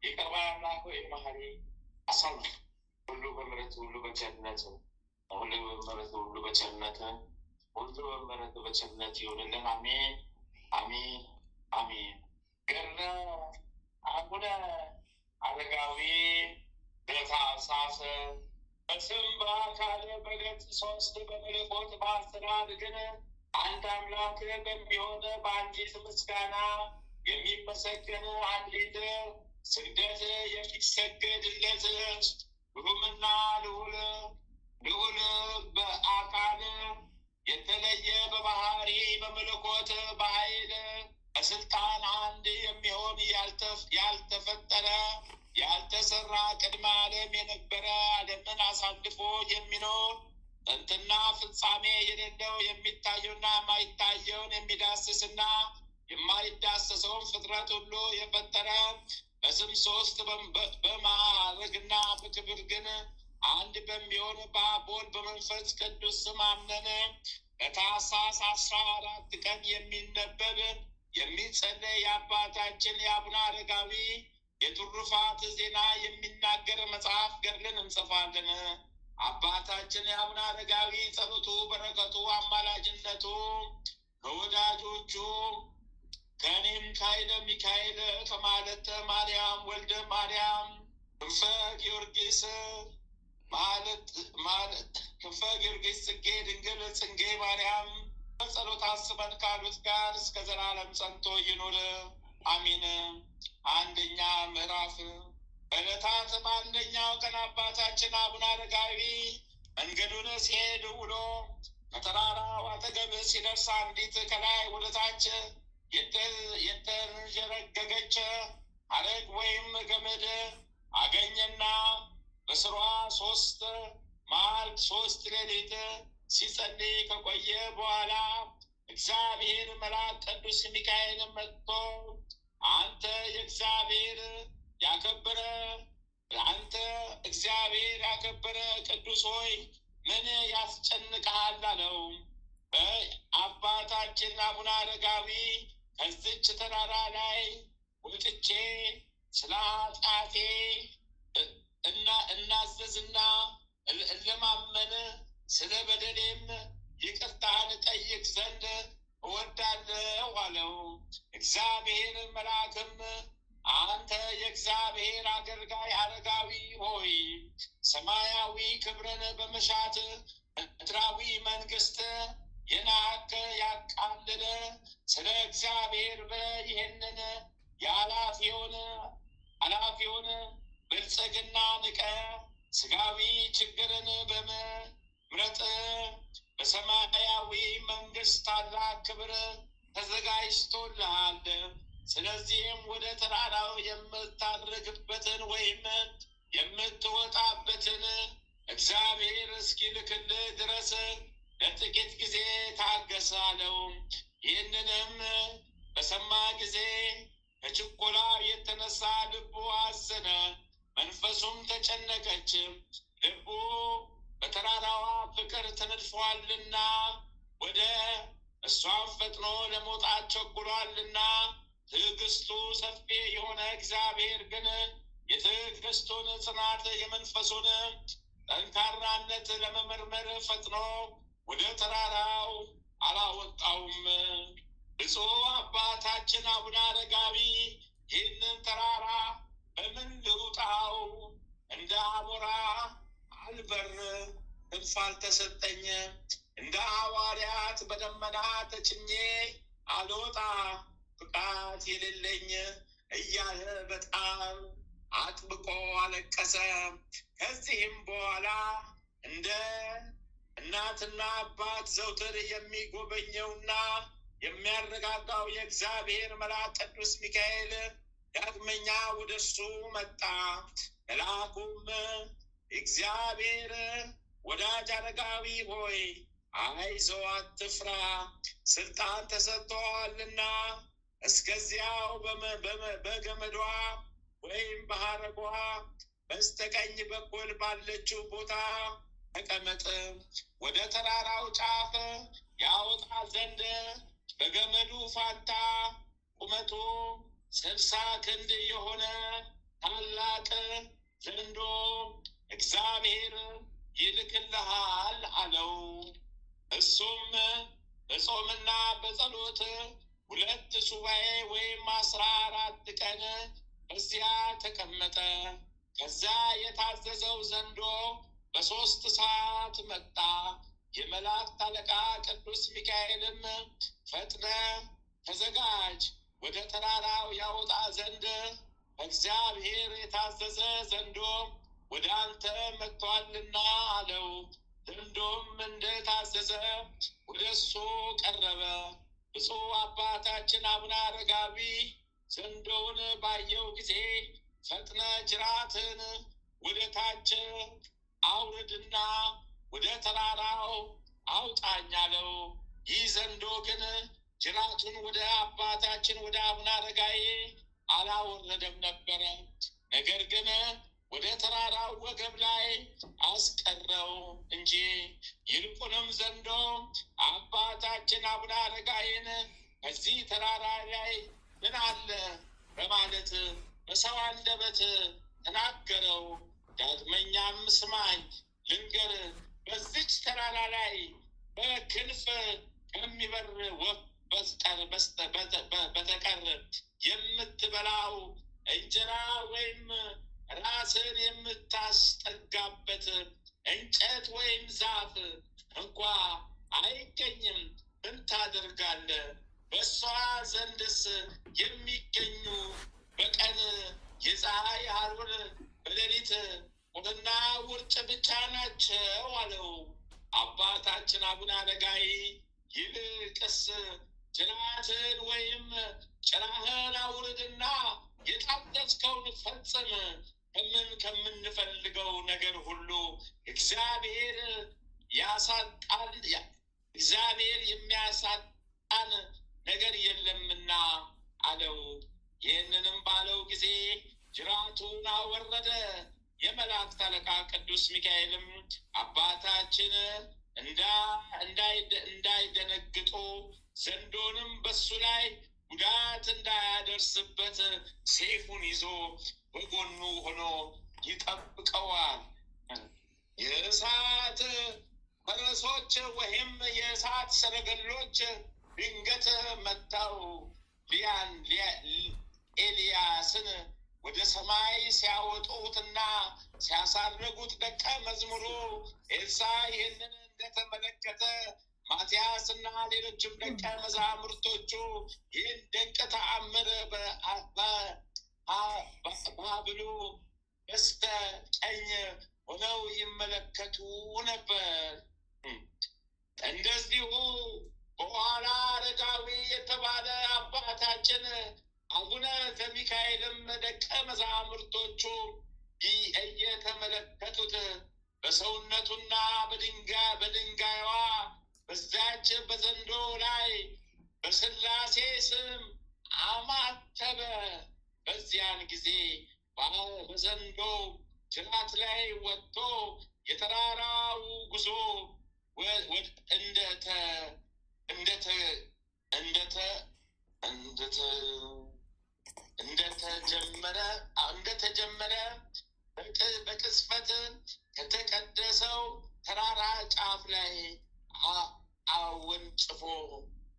ይቅር ባይ አምላክ ወይ መሐሪ፣ አሳልፍ ሁሉ በምሕረት ሁሉ በቸርነት ሁሉ በምሕረት ሁሉ በቸርነት ሁሉ በምሕረት በቸርነት ይሁንልን። አሜን አሜን አሜን። ገድለ አቡነ አረጋዊ በታኅሳስ በስም በአካል በገጽ ሶስት በመለኮት በአሰራር ግን አንድ አምላክ በሚሆን በአንዲት ምስጋና የሚመሰገን አንዲት ስግደት የሚሰገድለት ግሩምና ልዑል በአካል የተለየ በባህሪ በመለኮት በኃይል በስልጣን አንድ የሚሆን ያልተፈጠረ ያልተሰራ ቅድመ ዓለም የነበረ ዓለምን አሳልፎ የሚኖር ጥንትና ፍጻሜ የሌለው የሚታየውና የማይታየውን የሚዳስስና የማይዳሰሰውን ፍጥረት ሁሉ የፈጠረ በስም ሶስት በማዕረግና በክብር ግን አንድ በሚሆን በአብ በወልድ በመንፈስ ቅዱስ ስም አምነን በታኅሳስ 14 ቀን የሚነበብ የሚጸለይ የአባታችን የአቡነ አረጋዊ የትሩፋት ዜና የሚናገር መጽሐፍ ገድልን እንጽፋለን። አባታችን የአቡነ አረጋዊ ጸሎቱ፣ በረከቱ፣ አማላጅነቱ ከወዳጆቹ ከእኔም ከኃይለ ሚካኤል ከማለተ ማርያም ወልደ ማርያም ክንፈ ጊዮርጊስ ክንፈ ጊዮርጊስ ጽጌ ድንግል ጽጌ ማርያም በጸሎት አስበን ካሉት ጋር እስከ ዘላለም ጸንቶ ይኑር አሚን። አንደኛ ምዕራፍ። በዕለታት በአንደኛው ቀን አባታችን አቡነ አረጋዊ መንገዱን ሲሄድ ውሎ ከተራራው አጠገብ ሲደርስ አንዲት ከላይ ወደ ታች የተንዠረገገች ሐረግ ወይም ገመድ አገኘና በስሯ 3 መዓልት 3 ሌሊት ሲጸልይ ከቆየ በኋላ እግዚአብሔር መልአክ ቅዱስ ሚካኤል መጥቶ አንተ እግዚአብሔር ያከበረ ቅዱስ ሆይ ምን ያስጨንቅሃል አለው። አባታችን አቡነ አረጋዊ ከዚች ተራራ ላይ ወጥቼ ስለ ኃጢአቴ እናዘዝና እለማመን ስለ በደሌም ይቅርታን ጠይቅ ዘንድ እወዳለሁ አለው። እግዚአብሔር መልአክም አንተ የእግዚአብሔር አገልጋይ አረጋዊ ሆይ ሰማያዊ ክብርን በመሻት ምድራዊ መንግስት የናቀ ያቃልለ ስለ እግዚአብሔር ይህንን የኃላፊውን ብልጽግና ንቀ ስጋዊ ችግርን በመምረጥ በሰማያዊ መንግስት ታላቅ ክብር ተዘጋጅቶልሃል። ስለዚህም ወደ ተራራው የምታርግበትን ወይም የምትወጣበትን እግዚአብሔር እስኪልክልህ ድረስ ለጥቂት ጊዜ ታገስ አለው። ይህንንም በሰማ ጊዜ ከችኮላ የተነሳ ልቡ አዘነ፣ መንፈሱም ተጨነቀች። ልቡ በተራራዋ ፍቅር ተነድፏልና ወደ እሷም ፈጥኖ ለመውጣት ቸኩሏልና ትዕግስቱ ሰፊ የሆነ እግዚአብሔር ግን የትዕግስቱን ጽናት የመንፈሱን ጠንካራነት ለመመርመር ፈጥኖ ወደ ተራራው አላወጣውም። ብፁዕ አባታችን አቡነ አረጋዊ ይህንን ተራራ በምን ልውጣው? እንደ አሞራ አልበር ክንፍ አልተሰጠኝ፣ እንደ ሐዋርያት በደመና ተጭኜ አልወጣ ፍቃድ የሌለኝ እያለ በጣም አጥብቆ አለቀሰ። ከዚህም በኋላ እንደ እናትና አባት ዘውትር የሚጎበኘውና የሚያረጋጋው የእግዚአብሔር መልአክ ቅዱስ ሚካኤል ዳግመኛ ወደ እሱ መጣ። መልአኩም እግዚአብሔር ወዳጅ አረጋዊ ሆይ አይዞህ፣ አትፍራ፣ ስልጣን ተሰጥቶሃልና እስከዚያው በገመዷ ወይም በሐረጓ በስተቀኝ በኩል ባለችው ቦታ ተቀመጥ። ወደ ተራራው ጫፍ ያወጣ ዘንድ በገመዱ ፋንታ ቁመቱ 60 ክንድ የሆነ ታላቅ ዘንዶ እግዚአብሔር ይልክልሃል አለው። እሱም በጾምና በጸሎት 2 ሱባዔ ወይም 14 ቀን በዚያ ተቀመጠ። ከዛ የታዘዘው ዘንዶ በ3 ሰዓት መጣ። የመላእክት አለቃ ቅዱስ ሚካኤልም ፈጥነ ተዘጋጅ፣ ወደ ተራራው ያወጣ ዘንድ እግዚአብሔር የታዘዘ ዘንዶ ወደ አንተ መጥቷልና አለው። ዘንዶም እንደታዘዘ ወደ እሱ ቀረበ። ብፁዕ አባታችን አቡነ አረጋዊ ዘንዶውን ባየው ጊዜ ፈጥነ ጅራትን ወደ ታች አውርድና ወደ ተራራው አውጣኝ አለው። ይህ ዘንዶ ግን ጅራቱን ወደ አባታችን ወደ አቡነ አረጋዊ አላወረደም ነበረ። ነገር ግን ወደ ተራራው ወገብ ላይ አስቀረው እንጂ። ይልቁንም ዘንዶ አባታችን አቡነ አረጋዊን ከዚህ ተራራ ላይ ምን አለ በማለት በሰው አንደበት ተናገረው። ዳግመኛም ስማኝ ልንገር፣ በዚች ተራራ ላይ በክንፍ ከሚበር ወፍ በተቀር የምትበላው እንጀራ ወይም ራስን የምታስጠጋበት እንጨት ወይም ዛፍ እንኳ አይገኝም። ምን ታደርጋለህ? በእሷ ዘንድስ የሚገኙ በቀን የፀሐይ ሐሩር በሌሊት ቁርና ውርጭ ብቻ ናቸው አለው። አባታችን አቡነ አረጋዊ ይልቅስ ጅራትን ወይም ጭራህን አውርድና የታዘዝከውን ፈጽም፣ ከምንፈልገው ነገር ሁሉ እግዚአብሔር የሚያሳጣን ነገር የለምና አለው። ይህንንም ባለው ጊዜ ጅራቱን አወረደ። የመላእክት አለቃ ቅዱስ ሚካኤልም አባታችን እንዳይደነግጡ ዘንዶንም በሱ ላይ ጉዳት እንዳያደርስበት ሰይፉን ይዞ በጎኑ ሆኖ ይጠብቀዋል። የእሳት ፈረሶች ወይም የእሳት ሰረገሎች ድንገት መጥተው ኤልያስን ወደ ሰማይ ሲያወጡትና ሲያሳርጉት ደቀ መዝሙሩ ኤልሳዕ ይህንን እንደተመለከተ ማትያስ እና ሌሎችም ደቀ መዛሙርቶቹ ይህን ድንቅ ተአምር በባብሉ በስተ ቀኝ ሆነው ይመለከቱ ነበር። እንደዚሁ በኋላ አረጋዊ የተባለ አባታችን አቡነ ዘሚካኤልም ደቀ መዛሙርቶቹ እየተመለከቱት በሰውነቱና በድንጋይዋ በዛች በዘንዶ ላይ በሥላሴ ስም አማተበ። በዚያን ጊዜ በዘንዶ ጅራት ላይ ወጥቶ የተራራው ጉዞ እንደተጀመረ በቅጽበት ከተቀደሰው ተራራ ጫፍ ላይ አወንጭፎ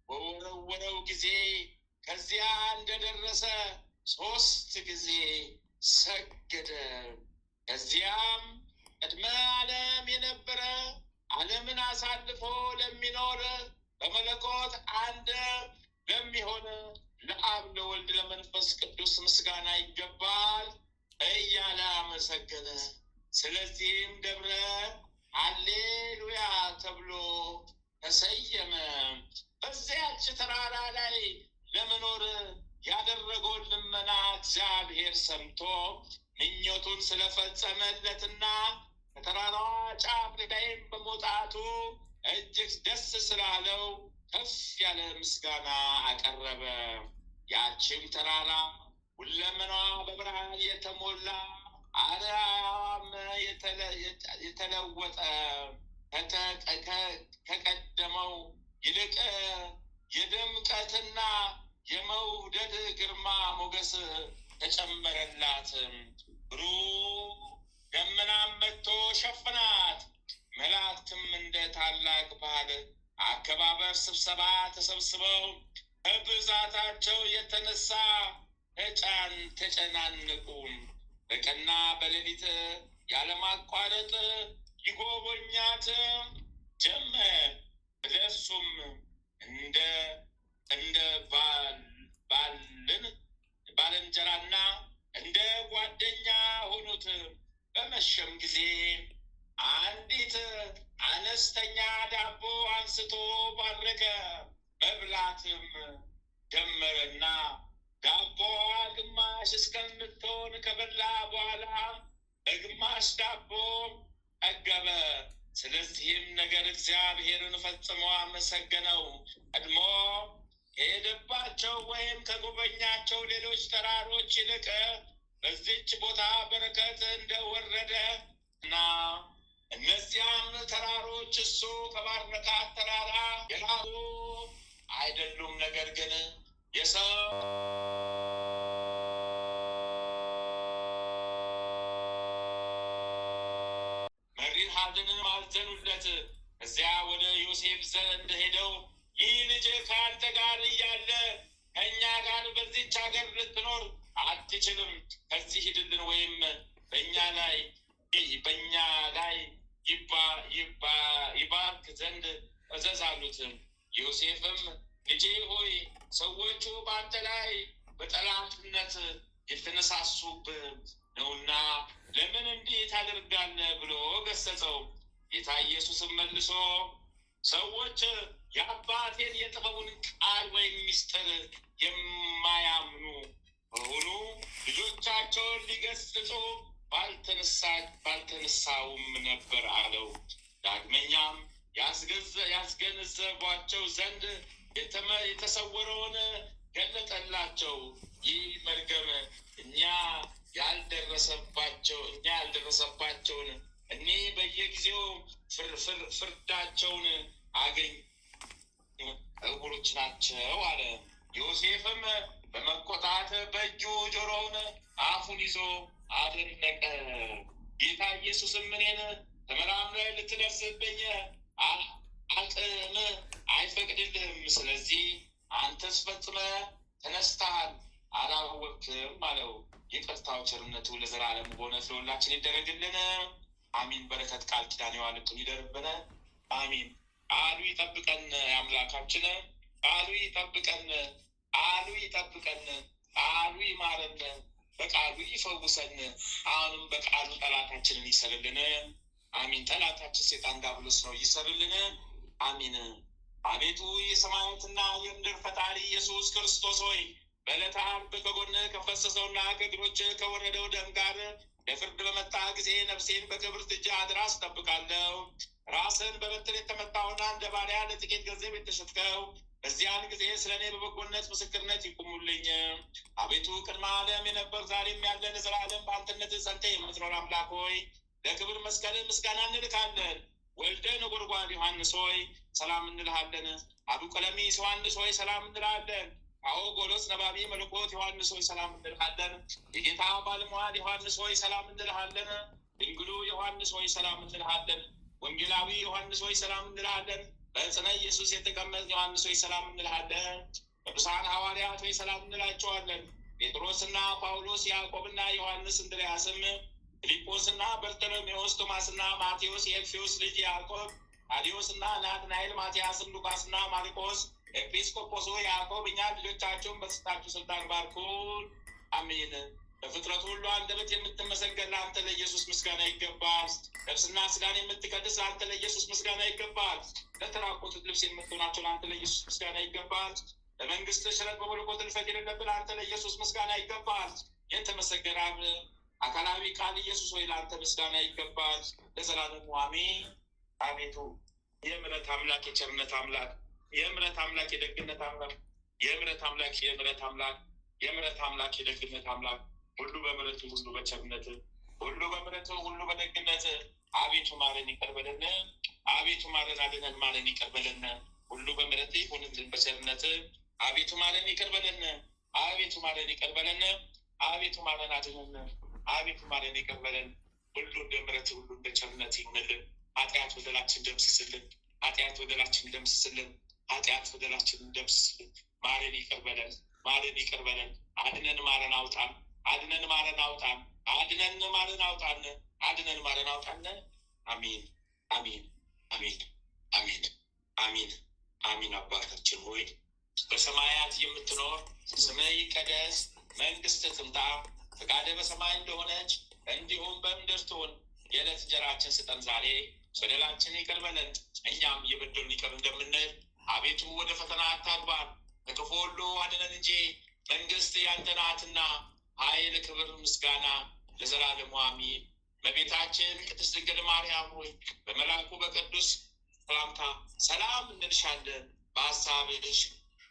በወረወረው ጊዜ ከዚያ እንደደረሰ 3 ጊዜ ሰገደ። ከዚያም ቅድመ ዓለም የነበረ ዓለምን አሳልፎ ለሚኖር በመለኮት አንድ ለሚሆን ለአብ ለወልድ ለመንፈስ ቅዱስ ምስጋና ይገባል እያለ አመሰገነ። ስለዚህም ደብረ ሃሌሉያ ተብሎ ተሰየመ። በዚያች ተራራ ላይ ለመኖር ያደረገውን ልመና እግዚአብሔር ሰምቶ ምኞቱን ስለፈጸመለትና ከተራራዋ ጫፍ ላይም በመውጣቱ እጅግ ደስ ስላለው ከፍ ያለ ምስጋና አቀረበ። ያችም ተራራ ሁለመናዋ በብርሃን የተሞላ አርያም የተለወጠ ከቀደመው ይልቅ የድምቀትና የመውደድ ግርማ ሞገስ ተጨመረላት። ብሩህ ደመናም መጥቶ ሸፈናት። መላእክትም እንደ ታላቅ በዓል አከባበር ስብሰባ ተሰብስበው ከብዛታቸው የተነሳ ተጨናነቁ። በቀንና በሌሊት ያለማቋረጥ ይጎበኛት ጀመር። ለእሱም እንደ ባልንጀራና እንደ ጓደኛ ሆኑት። በመሸም ጊዜ አንዲት አነስተኛ ዳቦ አንስቶ ባረከ። መብላትም ጀመረና ዳቦዋ ግማሽ እስከምትሆን ከበላ በኋላ በግማሽ ዳቦ ጠገበ። ስለዚህም ነገር እግዚአብሔርን ፈጽሞ አመሰገነው። ቀድሞ ከሄደባቸው ወይም ከጎበኛቸው ሌሎች ተራሮች ይልቅ በዚች ቦታ በረከት እንደወረደ እና እነዚያም ተራሮች እሱ ከባረካት ተራራ የራሱ አይደሉም፣ ነገር ግን የሰው መሪር ሐዘንን አዘኑለት። እዚያ ወደ ዮሴፍ ዘንድ ሄደው ይህ ልጅ ከአንተ ጋር እያለ ከእኛ ጋር በዚች ሀገር ልትኖር አትችልም። ከዚህ ሂድልን፣ ወይም በእኛ ላይ ይባርክ ዘንድ እዘዝ አሉት። ዮሴፍም ልጄ ሆይ ሰዎቹ በአንተ ላይ በጠላትነት የተነሳሱብህ ነውና ለምን እንዲህ ታደርጋለህ ብሎ ገሰጸው። ጌታ ኢየሱስም መልሶ ሰዎች የአባቴን የጥበቡን ቃል ወይም ምስጢር የማያምኑ በሆኑ ልጆቻቸውን ሊገስጹ ባልተነሳውም ነበር አለው። ዳግመኛም ያስገነዘቧቸው ዘንድ የተሰወረውን ገለጠላቸው። ይህ መርገም እኛ ያልደረሰባቸውን እኒህ በየጊዜው ፍርዳቸውን አገኝ ዕውሮች ናቸው አለ። ዮሴፍም በመቆጣት በእጁ ጆሮውን አፉን ይዞ አደነቀ። ጌታ ኢየሱስም እኔን ተመራምረህ ልትደርስብኝ አቅም አይፈቅድልህም፣ ስለዚህ አንተስ ፈጽመህ ተነስተሃል፣ አላወቅም አለው። ይቅርታው ቸርነቱ ለዘላለም በእውነት ለሁላችን ይደረግልን፣ አሚን። በረከት ቃል ኪዳን የዋልብን ይደርብን፣ አሚን። ቃሉ ይጠብቀን፣ አምላካችን ቃሉ ይጠብቀን፣ ቃሉ ይጠብቀን፣ ቃሉ ይማረን፣ በቃሉ ይፈውሰን። አሁንም በቃሉ ጠላታችንን ይሰርልን፣ አሚን። ጠላታችን ሴጣን ዲያብሎስ ነው፣ ይሰርልን፣ አሚን። አቤቱ የሰማያትና የምድር ፈጣሪ ኢየሱስ ክርስቶስ ሆይ በዕለተ ዓርብ ከጎንህ ከፈሰሰውና ከእግሮች ከወረደው ደም ጋር ለፍርድ በመጣ ጊዜ ነፍሴን በክብርት እጅህ አድራ አስጠብቃለሁ። ራስን በበትር የተመታውና እንደ ባሪያ ለጥቂት ገንዘብ የተሸጥከው በዚያን ጊዜ ስለ እኔ በበጎነት ምስክርነት ይቁሙልኝ። አቤቱ ቅድመ ዓለም የነበር ዛሬም ያለ ለዘላለም በአንድነት ጸንተህ የምትኖር አምላክ ሆይ ለክብር መስቀል ምስጋና እንልካለን። ወልደ ነጎድጓድ ዮሐንስ ሆይ ሰላም እንልሃለን። አቡ ቀለሚስ ዮሐንስ ሆይ ሰላም እንልሃለን። አዎ ጎሎስ ነባቢ መለኮት ዮሐንስ ሆይ ሰላም እንልሃለን። የጌታ ባለሟል ዮሐንስ ሆይ ሰላም እንልሃለን። ድንግሉ ዮሐንስ ሆይ ሰላም እንልሃለን። ወንጌላዊ ዮሐንስ ሆይ ሰላም እንልሃለን። በዕፀነ ኢየሱስ የተቀመጥ ዮሐንስ ሆይ ሰላም እንልሃለን። ቅዱሳን ሐዋርያት ሆይ ሰላም እንላቸዋለን። ጴጥሮስና ጳውሎስ፣ ያዕቆብና ዮሐንስ፣ እንድርያስም፣ ፊልጶስና በርተሎሜዎስ፣ ቶማስና ማቴዎስ፣ የእልፌዎስ ልጅ ያዕቆብ፣ ታዴዎስና ናትናኤል፣ ማትያስም፣ ሉቃስና ማርቆስ፣ ኤጲስቆጶሱ ያዕቆብ፣ እኛ ልጆቻቸውን በተሰጣችሁ ስልጣን ባርኩን፣ አሜን። በፍጥረቱ ሁሉ አንደበት የምትመሰገን ለአንተ ለኢየሱስ ምስጋና ይገባል። ነፍስና ስጋን የምትቀድስ ለአንተ ለኢየሱስ ምስጋና ይገባል። ለተራቆቱት ልብስ የምትሆናቸው ለአንተ ለኢየሱስ ምስጋና ይገባል። ለመንግስት ሽረት በመለኮት እልፈት የሌለብህ ለአንተ ለኢየሱስ ምስጋና ይገባል። የተመሰገነ አብ አካላዊ ቃል ኢየሱስ ሆይ ለአንተ ምስጋና ይገባል ለዘላለሙ አሜን። አቤቱ የምሕረት አምላክ የቸርነት አምላክ የምሕረት አምላክ የደግነት አምላክ የምሕረት አምላክ የምሕረት አምላክ የደግነት አምላክ ሁሉ በምሕረት ሁሉ በቸርነት ሁሉ በምሕረት ሁሉ በደግነት አቤቱ ማረን ይቅር በለን። አቤቱ ማረን አድነን፣ ማረን ይቅር በለን። ሁሉ በምሕረት ይሁንልን በቸርነት አቤቱ ማረን ይቅር በለን። አቤቱ ማረን ይቅር በለን። አቤቱ ማረን አድነን። አቤቱ ማረን ይቅር በለን። ሁሉ እንደ ምሕረት ሁሉ እንደ ቸርነት ይሁንልን። ኃጢአት በደላችን ደምስስልን። ኃጢአት በደላችን ደምስስልን። ኃጢአት በደላችን ደምስስልን። ማረን ይቅር በለን። ማረን ይቅር በለን። አድነን ማረን አውጣን፣ አድነን ማረን አውጣን፣ አድነን ማረን አውጣን፣ አድነን ማረን አውጣን። አሜን አሜን አሜን አሜን አሜን አሜን። አባታችን ሆይ በሰማያት የምትኖር ስምህ ይቀደስ፣ መንግስትህ ትምጣ፣ ፈቃድህ በሰማይ እንደሆነች እንዲሁም በምድር ትሁን። የዕለት እንጀራችንን ስጠን ዛሬ፣ በደላችንን ይቅር በለን እኛም የበደሉንን ይቅር እንደምንል። አቤቱ ወደ ፈተና አታግባን፣ ከክፉ ሁሉ አድነን እንጂ መንግስት ያንተ ናትና ኃይል፣ ክብር፣ ምስጋና ለዘላለሙ አሜን። እመቤታችን ቅድስት ድንግል ማርያም ሆይ በመልአኩ በቅዱስ ሰላምታ ሰላም እንልሻለን። በሐሳብሽ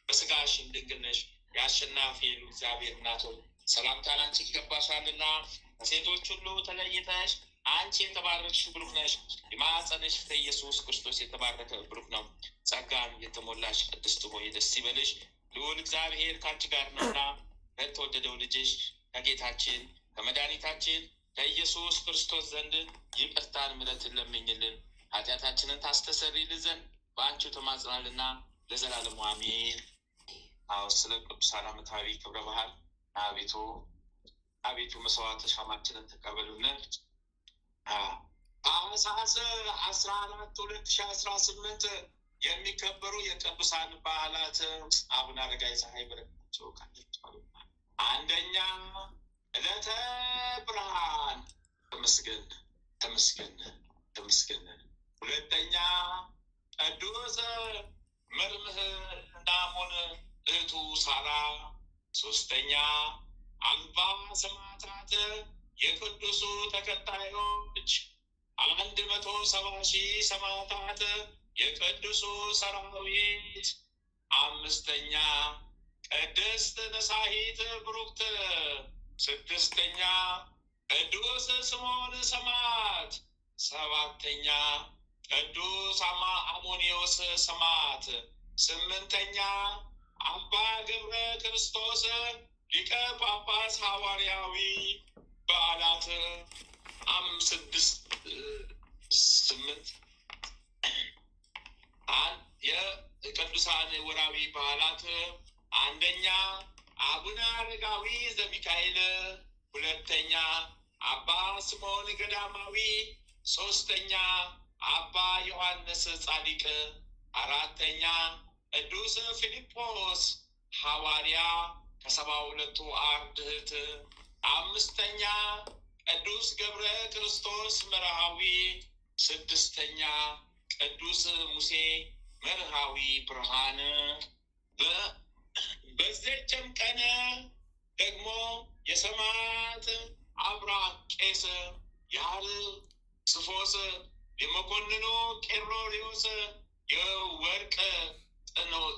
በስጋሽም ድንግል ነሽ። የአሸናፊ እግዚአብሔር እናት ሆይ ሰላምታ ላንቺ ይገባሻልና ከሴቶች ሁሉ ተለይተሽ አንቺ የተባረክሽ ብሩክ ነሽ። የማኅፀንሽ ፍሬ ኢየሱስ ክርስቶስ የተባረከ ብሩክ ነው። ጸጋን የተሞላሽ ቅድስት ሆይ ደስ ይበልሽ፣ ልዑል እግዚአብሔር ከአንቺ ጋር ነውና ከተወደደው ልጅሽ ከጌታችን ከመድኃኒታችን ከኢየሱስ ክርስቶስ ዘንድ ይቅርታን ምሕረትን ለምኝልን ኃጢአታችንን ታስተሰርይልን ዘንድ በአንቺ ተማጽናልና ለዘላለሙ አሜን። አዎ ስለ ቅዱሳን ዓመታዊ ክብረ በዓል አቤቱ መስዋዕተ ሻማችንን ተቀበሉልን። ታኅሳስ 14 2018 የሚከበሩ የቅዱሳን በዓላት አቡነ አረጋዊ ፀሐይ በረከታቸው ካላቸው አንደኛ ዕለተ ብርሃን ተመስገን ተመስገን ተመስገን። ሁለተኛ ቅዱስ መርምህናሞን እህቱ ሳራ። ሶስተኛ አምባ ሰማዕታት የቅዱሱ ተከታዮች 170,000 ሰማዕታት የቅዱሱ ሰራዊት። አምስተኛ ቅድስት ነሳሂት ብሩክት። ስድስተኛ ቅዱስ ስምዖን ሰማዕት። ሰባተኛ ቅዱስ አሞኒዮስ ሰማዕት። ስምንተኛ አባ ገብረ ክርስቶስ ሊቀ ጳጳስ ሐዋርያዊ። በዓላት 8 የቅዱሳን ወራዊ በዓላት አንደኛ አቡነ አረጋዊ ዘሚካኤል፣ ሁለተኛ አባ ስምዖን ገዳማዊ፣ ሶስተኛ አባ ዮሐንስ ጻድቅ፣ አራተኛ ቅዱስ ፊልጶስ ሐዋርያ ከ72ቱ አርድእት፣ አምስተኛ ቅዱስ ገብረ ክርስቶስ መርሃዊ፣ ስድስተኛ ቅዱስ ሙሴ መርሃዊ ብርሃን። በዚህችም ቀን ደግሞ የሰማዕት አብራም ቄስ፣ የአርስፎስ፣ የመኮንኑ ቄርሎሬዎስ፣ የወርቅ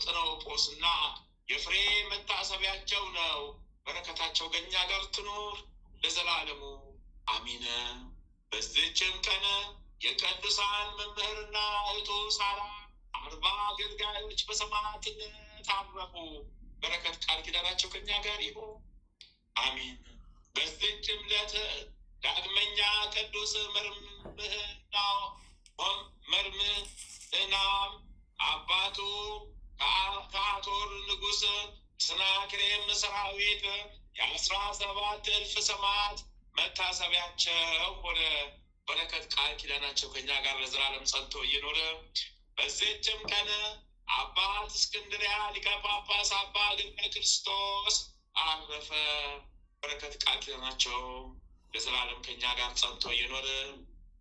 ጥኖጶስና የፍሬ መታሰቢያቸው ነው። በረከታቸው ከእኛ ጋር ትኖር ለዘላለሙ አሚን። በዚህችም ቀን የቅዱሳን መምህርና እህቱ ሳራ 40 አገልጋዮች በሰማዕትነት አረፉ። በረከት ቃል ኪዳናቸው ከእኛ ጋር ይሁን አሚን። በዚህችም ዕለት ዳግመኛ ቅዱስ መርምህናም አባቱ ከአቶር ንጉሥ ስናክሬም ሰራዊት 17,000 ሰማዕት መታሰቢያቸው ሆነ። በረከት ቃል ኪዳናቸው ከኛ ጋር ለዘላለም ጸንቶ እየኖረ በዚህችም ቀን አባት እስክንድርያ ሊቀ ጳጳስ አባ ገብረ ክርስቶስ አረፈ። በረከት ቃል ኪዳናቸው ለዘላለም ከኛ ጋር ጸንቶ እየኖረ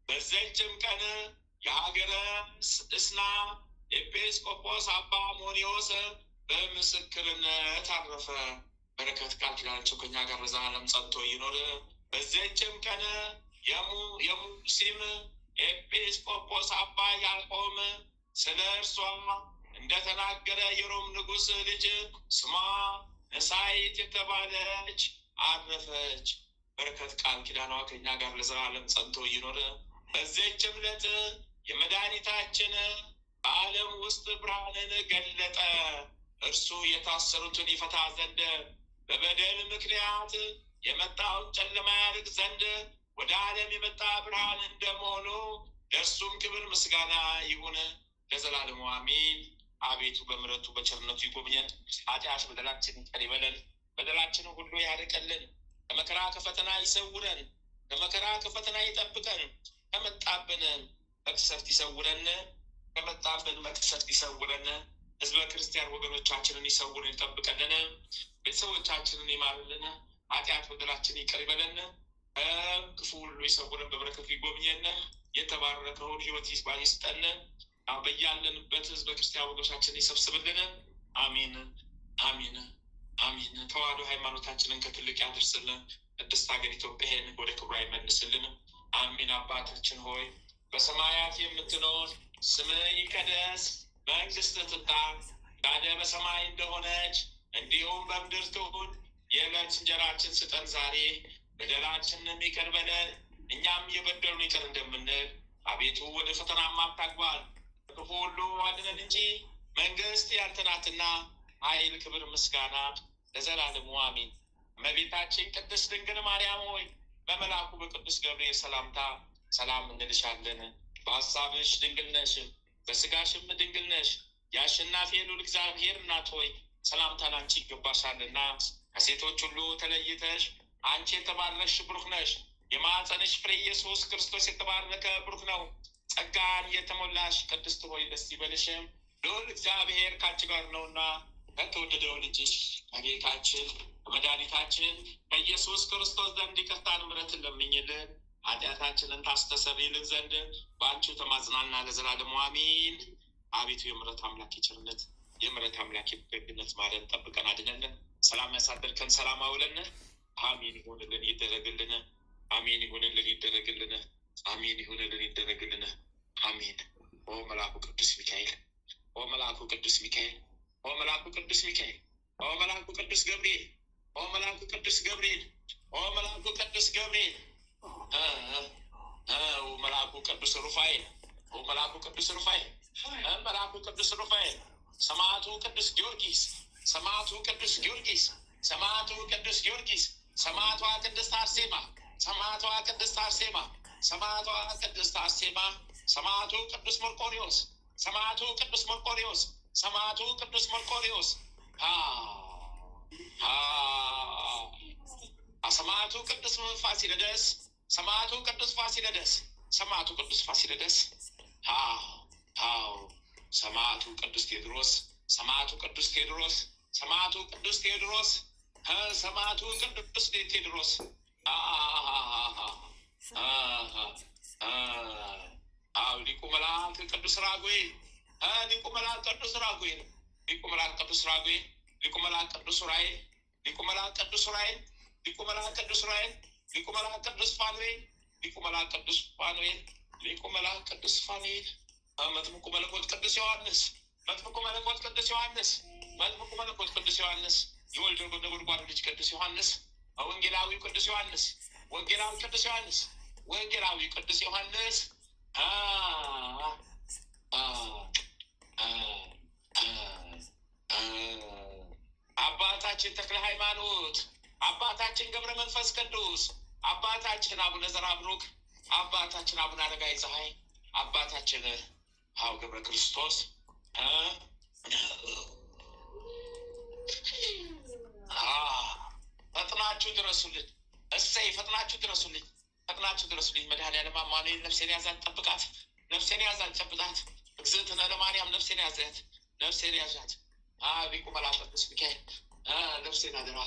በዚህችም ቀን የሀገረ እስና ኤጲስቆጶስ አባ አሞኒዮስ በምስክርነት አረፈ። በረከት ቃል ኪዳናቸው ከኛ ጋር ለዘላለም ጸንቶ እየኖረ በዚህችም ቀን የሙሲም ኤጲስቆጶስ አባ ያዕቆብ ስለ እርሷ እንደተናገረ የሮም ንጉሥ ልጅ ስሟ ነሳይት የተባለች አረፈች። በረከት ቃል ኪዳኗ ከኛ ጋር ለዘላለም ጸንቶ እየኖረ በዚህችም ዕለት የመድኃኒታችን በዓለም ውስጥ ብርሃንን ገለጠ። እርሱ የታሰሩትን ይፈታ ዘንድ በበደል ምክንያት የመጣውን ጨለማ ያርቅ ዘንድ ወደ ዓለም የመጣ ብርሃን እንደመሆኑ ለእርሱም ክብር ምስጋና ይሁን ለዘላለሙ አሜን። አቤቱ በምሕረቱ በቸርነቱ ይጎብኘን፣ ኃጢአት በደላችንን ይቅር ይበለን። በደላችንን ሁሉ ያርቅልን፣ ከመከራ ከፈተና ይሰውረን፣ ከመከራ ከፈተና ይጠብቀን፣ ከመጣብን መቅሰፍት ይሰውረን፣ ከመጣብን መቅሰፍት ይሰውረን። ህዝበ ክርስቲያን ወገኖቻችንን ይሰውርን ይጠብቀልን፣ ቤተሰቦቻችንን ይማርልን፣ ኃጢአት በደላችን ይቅር ይበለን፣ ክፉ ሁሉ ይሰውረን፣ በበረከቱ ይጎብኘን፣ የተባረከውን ህይወት ይስጠን። በያለንበት ህዝበ ክርስቲያን ወገኖቻችንን ይሰብስብልን። አሜን አሜን አሜን። ተዋህዶ ሃይማኖታችንን ከትልቅ ያደርስልን፣ ቅድስት ሀገር ኢትዮጵያን ወደ ክብሯ ይመልስልን። አሜን። አባታችን ሆይ በሰማያት የምትኖር ስምህ ይቀደስ፣ መንግስትህ ትምጣ፣ ፈቃድህ በሰማይ እንደሆነች እንዲሁም በምድር ትሁን። የዕለት እንጀራችንን ስጠን ዛሬ፣ በደላችንን ይቅር በለን እኛም የበደሉንን ይቅር እንደምንል፣ አቤቱ ወደ ፈተናም አታግባን ከክፉ ሁሉ አድነን እንጂ መንግስት ያንተ ናትና ኃይል፣ ክብር፣ ምስጋና ለዘላለሙ አሜን። እመቤታችን ቅድስት ድንግል ማርያም ሆይ በመልአኩ በቅዱስ ገብርኤል ሰላምታ ሰላም እንልሻለን። በሀሳብሽ ድንግል ነሽ፣ በስጋሽም ድንግል ነሽ። የአሸናፊ ልዑል እግዚአብሔር እናት ሆይ ሰላምታ ላንቺ ይገባሻልና ከሴቶች ሁሉ ተለይተሽ አንቺ የተባረክሽ ብሩክ ነሽ። የማኅፀንሽ ፍሬ ኢየሱስ ክርስቶስ የተባረከ ብሩክ ነው። ጸጋን የተሞላሽ ቅድስት ሆይ ደስ ይበልሽም፣ ልዑል እግዚአብሔር ከአንቺ ጋር ነውና ከተወደደው ልጅሽ ከጌታችን ከመድኃኒታችን ከኢየሱስ ክርስቶስ ዘንድ ይቅርታን ምሕረትን ለምኝልን ኃጢአታችንን ታስተሰርይልን ዘንድ በአንቺው ተማጽናና ለዘላለሙ አሜን። አቤቱ የምሕረት አምላክ የቸርነት የምሕረት አምላክ የደግነት ማረን፣ ጠብቀን፣ አድነን፣ ሰላም ያሳደርከን፣ ሰላም አውለን። አሜን ይሁንልን ይደረግልን። አሜን ይሁንልን ይደረግልን። አሜን ይሁንልን ይደረግልን። አሜን። ኦ መልአኩ ቅዱስ ሚካኤል፣ ኦ መልአኩ ቅዱስ ሚካኤል፣ ኦ መልአኩ ቅዱስ ሚካኤል፣ ኦ መልአኩ ቅዱስ ገብርኤል፣ ኦ መልአኩ ቅዱስ ገብርኤል፣ ኦ መልአኩ ቅዱስ ገብርኤል፣ መልአኩ ቅዱስ ሩፋኤል፣ መልአኩ ቅዱስ ሩፋኤል፣ መልአኩ ቅዱስ ሩፋኤል፣ ሰማዕቱ ቅዱስ ጊዮርጊስ፣ ሰማዕቱ ቅዱስ ጊዮርጊስ፣ ሰማዕቱ ቅዱስ ጊዮርጊስ፣ ሰማዕቷ ቅድስት አርሴማ፣ ሰማዕቷ ቅድስት አርሴማ፣ ሰማዕቷ ቅድስት አርሴማ፣ ሰማዕቱ ቅዱስ መርቆሪዎስ፣ ሰማዕቱ ቅዱስ መርቆሪዎስ፣ ሰማዕቱ ቅዱስ መርቆሪዎስ፣ ሰማዕቱ ቅዱስ ፋሲለደስ፣ ሰማዕቱ ቅዱስ ፋሲለደስ፣ ሰማዕቱ ቅዱስ ፋሲለደስ፣ ሰማዕቱ ቅዱስ ቴዎድሮስ፣ ሰማዕቱ ቅዱስ ቴዎድሮስ፣ ሰማዕቱ ቅዱስ ቴዎድሮስ፣ ሰማዕቱ ቅዱስ ቴዎድሮስ፣ ሊቁ መልአክ ቅዱስ ራጉኤል፣ ሊቁ መልአክ ቅዱስ ራጉኤል፣ ሊቁ መልአክ ቅዱስ ራጉኤል፣ ሊቁ መልአክ ቅዱስ ዑራኤል፣ ሊቁ መልአክ ቅዱስ ዑራኤል፣ ሊቁ መልአክ ቅዱስ ዑራኤል፣ ሊቁ መልአክ ቅዱስ ፋኑኤል፣ ሊቁ መልአክ ቅዱስ ፋኑኤል፣ ሊቁ መልአክ ቅዱስ ፋኑኤል፣ መጥምቁ መለኮት ቅዱስ ዮሐንስ፣ መጥምቁ መለኮት ቅዱስ ዮሐንስ፣ መጥምቁ መለኮት ቅዱስ ዮሐንስ፣ የወልድ ነጎድጓድ ልጅ ቅዱስ ዮሐንስ፣ ወንጌላዊ ቅዱስ ዮሐንስ፣ ወንጌላዊ ቅዱስ ዮሐንስ፣ ወንጌላዊ ቅዱስ ዮሐንስ፣ አባታችን ተክለ ሃይማኖት፣ አባታችን ገብረ መንፈስ ቅዱስ፣ አባታችን አቡነ ዘራብሩክ፣ አባታችን አቡነ አረጋዊ ፀሐይ፣ አባታችን ገብረ ክርስቶስ፣ ፈጥናችሁ ድረሱልን። እሰይ ፈጥናችሁ ድረሱልኝ፣ ፈጥናችሁ ድረሱልኝ። መድኃኔዓለም አማኑኤል ነፍሴን ያዛት ጠብቃት፣ ነፍሴን ያዛት ጨብጣት። እግዝእትነ ለማርያም ነፍሴን ያዛት፣ ነፍሴን ያዣት። ሊቁ መልአክ ቅዱስ ሚካኤል ነፍሴን አደራ።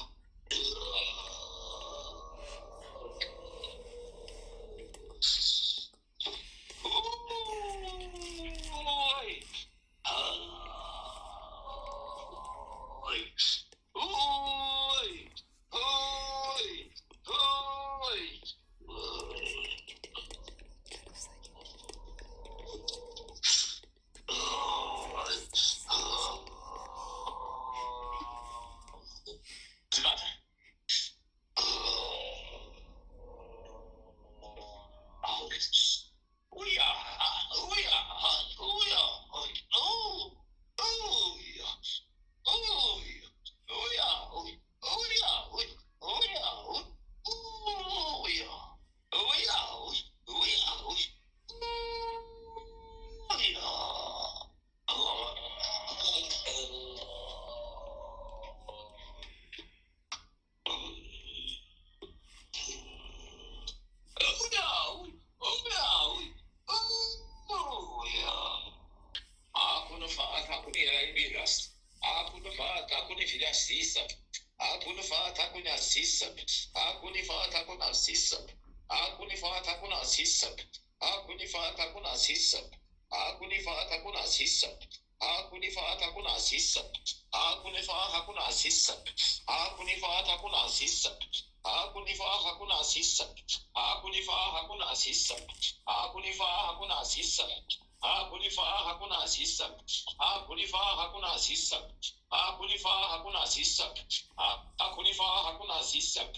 ሲሰብ አኩኒፋ ታኩና ሲሰብ አኩኒፋ ታኩና ሲሰብ አኩኒፋ ታኩና ሲሰብ አኩኒፋ ታኩና ሲሰብ አኩኒፋ ታኩና ሲሰብ አኩኒፋ ታኩና ሲሰብ አኩኒፋ ታኩና ሲሰብ አኩኒፋ ታኩና ሲሰብ አኩኒፋ ታኩና ሲሰብ አኩኒፋ ታኩና ሲሰብ አኩኒፋ ታኩና ሲሰብ አኩኒፋ ታኩና ሲሰብ አኩኒፋ ታኩና ሲሰብ አኩኒፋ ታኩና ሲሰብ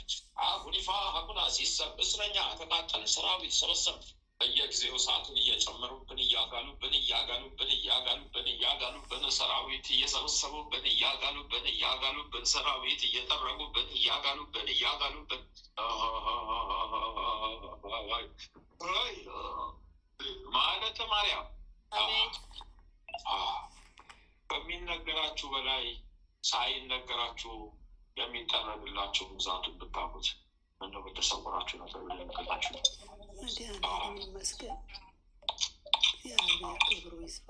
አኩኒፋ ታኩና ሲሰብ እስረኛ ተቃጠለ ሰራዊት ሰበሰብ በየጊዜው ሰዓቱን እየጨመሩብን እያጋሉብን ሰራዊት እየሰበሰቡብን እያጋሉብን ሰራዊት እየጠረጉብን እያጋሉብን ማለተ ማርያም በሚነገራችሁ በላይ ሳይነገራችሁ የሚጠረግላችሁ ብዛቱን ብታውቁት እንደው በተሰወራችሁ ነገር ለምከታችሁ ይመስገን እግዚአብሔር ክብሩ ይስፋ።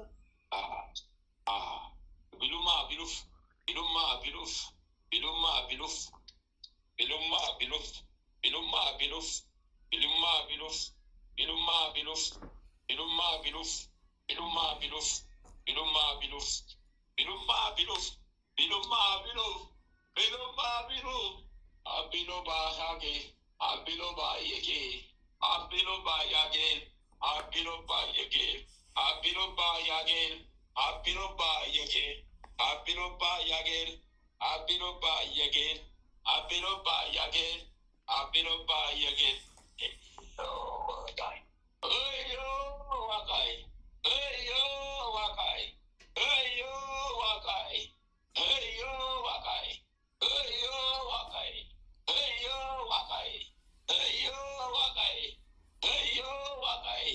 ቢሉማ ቢሉፍ ቢሉማ ቢሉፍ ቢሉማ ቢሉፍ ቢሉማ ቢሉፍ ቢሉማ ቢሉፍ ቢሉማ ቢሉፍ ቢሉማ ቢሉፍ ቢሉማ ቢሉፍ ቢሉማ ቢሉፍ ቢሉማ ቢሉፍ ቢሉማ ቢሉፍ ቢሉማ ቢሉፍ ቢሉማ ቢሉፍ አቢሎ ባሃጌ አቢሎ ባየጌ አቢሎ ባያጌል አቢሎ ባየጌል አቢሎ ባያጌል አቢሎ ባየጌል አቢሎ ባያጌል አቢሎ ባየጌል አቢሎ ባያጌል አቢሎ ባየጌል እዮ ዋቃይ እዮ ዋቃይ እዮ ዋቃይ እዮ ዋቃይ እዮ ዋቃይ እዮ ዋቃይ እዮ ዋቃይ እዮ ዋቃይ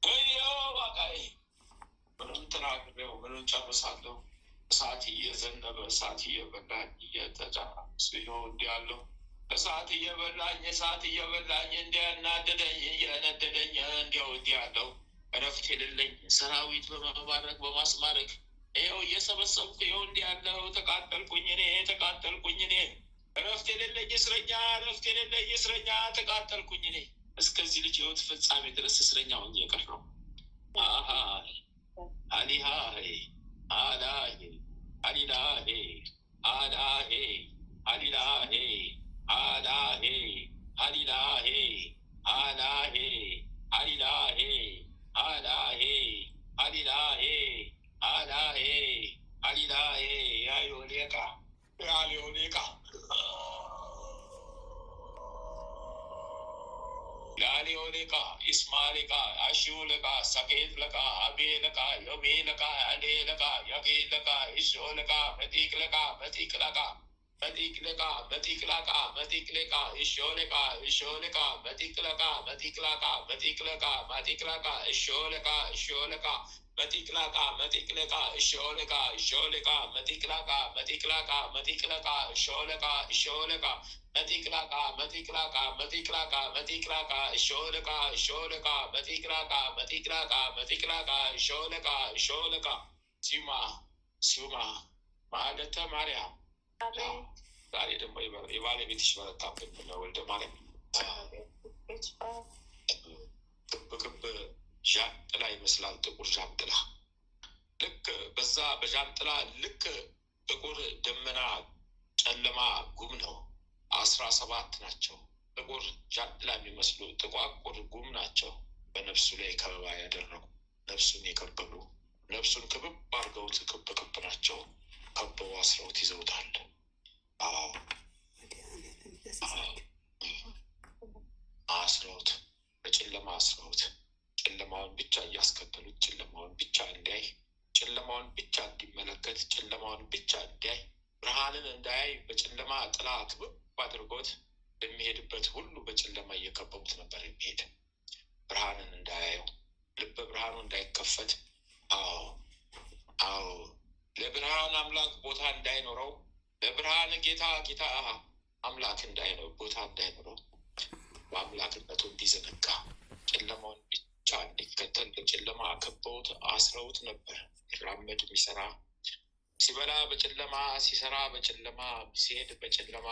እዮ ዋቃይ ምንም ተናግሬው ምንም ጨርሳለሁ። እሳት እየዘነበ እሳት እየበላኝ እየተጫስ ይኸው እንዲህ ያለው እሳት እየበላኝ እንዲያናደደኝ እየነደደኝ እንዲያው እንዲህ ያለው እረፍት የሌለኝ ሰራዊት በመባረክ በማስማረክ ይኸው እየሰበሰብኩ ይኸው እንዲህ ያለው ተቃጠልኩኝ እኔ እረፍት የሌለኝ እስረኛ ተቃጠልኩኝ እኔ እስከዚህ ልጅ ህይወት ፍጻሜ ድረስ እስረኛ ሆኜ የቀረው አሊሃይ አላሄ አሊላሄ አላሄ አሊላሄ አላሄ አሊላሄ አላሄ አሊላሄ አላሄ አሊላሄ አላሄ አሊላሄ ያዮሌቃ ያሌዮሌቃ ያሌዮሌቃ ኢስማሌቃ አሺውሌቃ ሰኬትለቃ አቤለቃ ዮሜለቃ አሌለቃ ያጌለቃ ኢሾለቃ መጢቅለቃ መጢቅለቃ መጢቅለቃ መጢቅላቃ መጢቅለቃ ኢሾለቃ ኢሾለቃ መጢቅለቃ መጢቅላቃ መጢቅለቃ መጢቅላቃ ኢሾለቃ ኢሾለቃ መጢቅላቃ መጢቅለቃ ኢሾለቃ ኢሾለቃ መጢቅላቃ መጢቅላቃ መጢቅለቃ ኢሾለቃ ኢሾለቃ መጢቅላቃ መጢቅላቃ መጢቅላቃ መጢቅላቃ ኢሾለቃ ኢሾለቃ መጢቅላቃ መጢቅላቃ መጢቅላቃ ኢሾለቃ ኢሾለቃ ሲማ ሲማ ማለተ ማርያም ዛሬ ደግሞ የባለቤትሽ በረታብን ነው። ወልደ ማርያም ክብ ዣንጥላ ይመስላል። ጥቁር ዣንጥላ ልክ በዛ በዣንጥላ ልክ ጥቁር ደመና ጨለማ ጉም ነው። 17 ናቸው። ጥቁር ዣንጥላ የሚመስሉ ጥቋቁር ጉም ናቸው። በነፍሱ ላይ ከበባ ያደረጉ ነፍሱን የከበቡ ነፍሱን ክብብ አድርገውት ክብ ክብ ናቸው። ከበው አስረውት ይዘውታል። አስረውት በጨለማ አስረውት ጨለማውን ብቻ እያስከተሉት ጨለማውን ብቻ እንዲያይ ጨለማውን ብቻ እንዲመለከት ጨለማውን ብቻ እንዲያይ ብርሃንን እንዳያይ በጨለማ ጥላ ክብብ አድርጎት በሚሄድበት ሁሉ በጨለማ እየከበቡት ነበር የሚሄድ። ብርሃንን እንዳያየው ልበ ብርሃኑ እንዳይከፈት ለብርሃን አምላክ ቦታ እንዳይኖረው ለብርሃን ጌታ አምላክ ቦታ እንዳይኖረው በአምላክነቱ እንዲዘነጋ ጨለማውን ብቻ እንዲከተል በጨለማ ከበውት አስረውት ነበር። ይራመድ የሚሰራ ሲበላ በጨለማ፣ ሲሰራ በጨለማ፣ ሲሄድ በጨለማ፣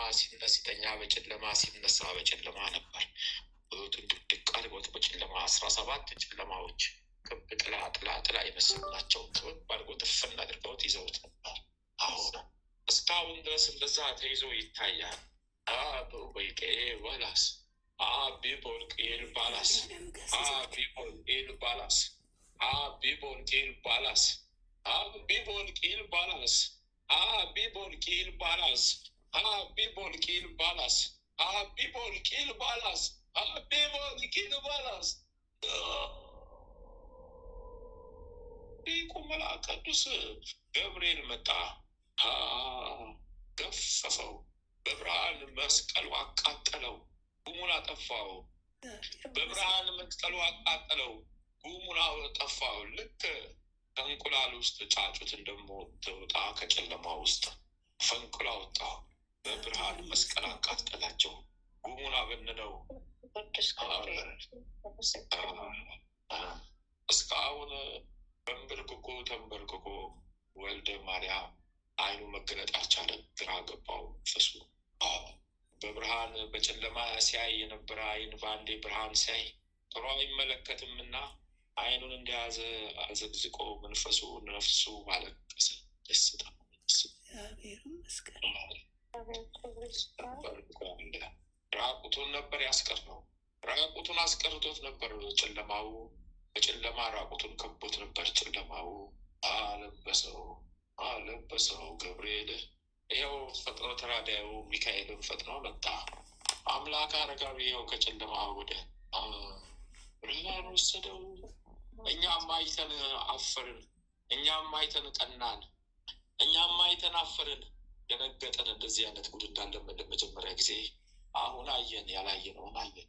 ሲተኛ በጨለማ፣ ሲነሳ በጨለማ ነበር። ህይወቱን ድቅድቅ አድርገውት በጨለማ 17 ጨለማዎች ክብ ጥላ የመሰሉ ናቸው። ክብ አድርገው ጥፍን አድርገውት ይዘውት ነበር። አሁን እስካሁን ድረስ እንደዛ ተይዞ ይታያል። አብወይቄ ወላስ አቢቦልቄል ባላስ አቢቦልቄል ባላስ አቢቦልቄል ባላስ አቢቦልቄል ባላስ አቢቦልቄል ባላስ አቢቦልቄል ባላስ አቢቦልቄል ባላስ አቢቦልቄል ባላስ ሊቁ መልአክ ቅዱስ ገብርኤል መጣ፣ ገፈፈው፣ በብርሃን መስቀሉ አቃጠለው፣ ጉሙን አጠፋው። በብርሃን መስቀሉ አቃጠለው፣ ጉሙን አጠፋው። ልክ ከእንቁላል ውስጥ ጫጩት እንደምትወጣ ከጨለማ ውስጥ ፈንቅሎ አወጣው። በብርሃን መስቀል አቃጠላቸው፣ ጉሙን አበንነው። እስካሁን ተንበርክኮ ወልደ ማርያም አይኑ መገለጥ አልቻለም። ግራ ገባው ፈሱ። በብርሃን በጨለማ ሲያይ የነበረ አይን በአንዴ ብርሃን ሲያይ ጥሩ አይመለከትምና አይኑን እንደያዘ አዘግዝቆ ነፍሱ ማለቀሰ። ደስታ ራቁቱን ነበር ያስቀረው። ራቁቱን አስቀርቶት ነበር። በጨለማ ራቁቱን ከቦት ነበር ጨለማው። አለበሰው ገብርኤል። ይኸው ፈጥኖ ተራዳዩ ሚካኤልን ፈጥኖ መጣ። አምላክ አረጋዊ ይኸው ከጨለማ ወደ ብርሃን ወሰደው። እኛም አይተን አፈርን፣ እኛም አይተን ቀናን፣ እኛም አይተን አፈርን፣ ደነገጠን። እንደዚህ አይነት ጉድ እንዳለምን ለመጀመሪያ ጊዜ አሁን አየን፣ ያላየነውን አየን።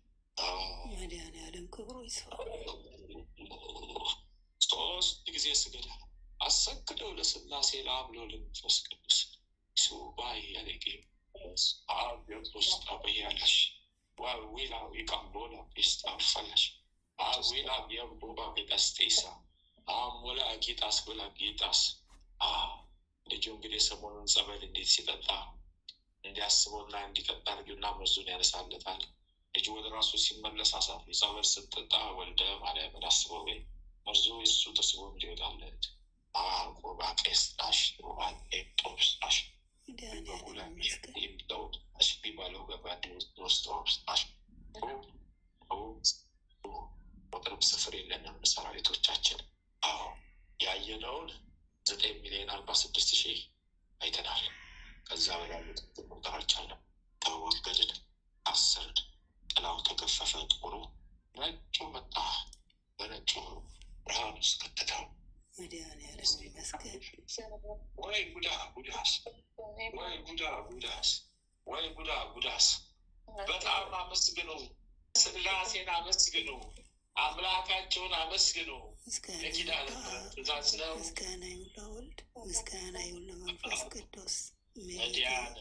መድኃኒዓለም ክብሩ ይስፋ። 3 ጊዜ ስገዳ አሰግደው ለስላሴ ለአብ ለወልድ ለመንፈስ ቅዱስ ሱባኤ ያለጌ አብዮስ አበያለሽ ዋዊላ ይቃምቦላ ፒስታ ፈላሽ አዊላ የቦባ ቤታስቴሳ አሞላ ጌጣስ ብላ ጌጣስ ልጁ እንግዲህ ሰሞኑን ጸበል እንዴት ሲጠጣ እንዲያስበውና እንዲጠጣ አድርጊውና መርዙን ያነሳለታል። ልጁ ወደ ራሱ ሲመለስ አሳፍ ጸበል ስትጠጣ ወልደ ማርያምን አስበው ወይ መርዙ የሱ ተስቦ እንዲወጣለት ቆባ ቄስጣሽ ሮባን ኤጦብስጣሽ የሚለውት አሽቢ ባለው ገባድ ውስጥ ቁጥርም ስፍር የለንም። ሰራዊቶቻችን ያየነውን 9,046,000 አይተናል። ከዛ በላይ ቁጥር አልቻለም። ተወገድን፣ አሰርን፣ ጥላው ተገፈፈ። ጥቁሩ ነጩ መጣ፣ በነጩ ብርሃን ውስጥ ከተተው። መድኃኒዓለም ይመስገን። ወይ ጉዳስ ወይ ጉዳስ። በጣም አመስግኑ፣ ስላሴን አመስግኑ፣ አምላካቸውን አመስግኑ። የኪዳነ ምሕረት ትእዛዝ ነው። ምስጋና ይሁን ለወልድ፣ ምስጋና ይሁን ለመንፈስ ቅዱስ። ነዲያን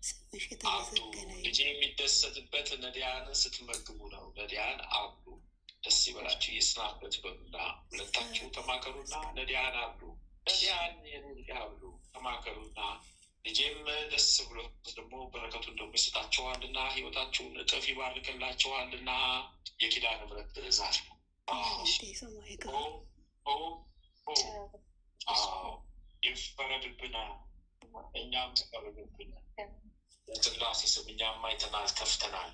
ስምሽ የተመሰገነ ልጅ የሚደሰትበት ነዲያንን ስትመግቡ ነው። ነዲያን አብሉ፣ ደስ ይበላችሁ፣ ይስናበት በሉና ሁለታችሁ ተማከሩና ነዲያን አብሉ። ነዲያን አብሉ ተማከሩና ልጄም ደስ ብሎ ደግሞ በረከቱን ደግሞ ይሰጣችኋልና ህይወታችሁን እጥፍ ይባርክላችኋልና የኪዳነ ምሕረት ትእዛዝ ነው። ይፈረድብናል፣ እኛም ተፈረድብን። ስላሴ ስም እኛም አይተናል፣ ከፍተናል።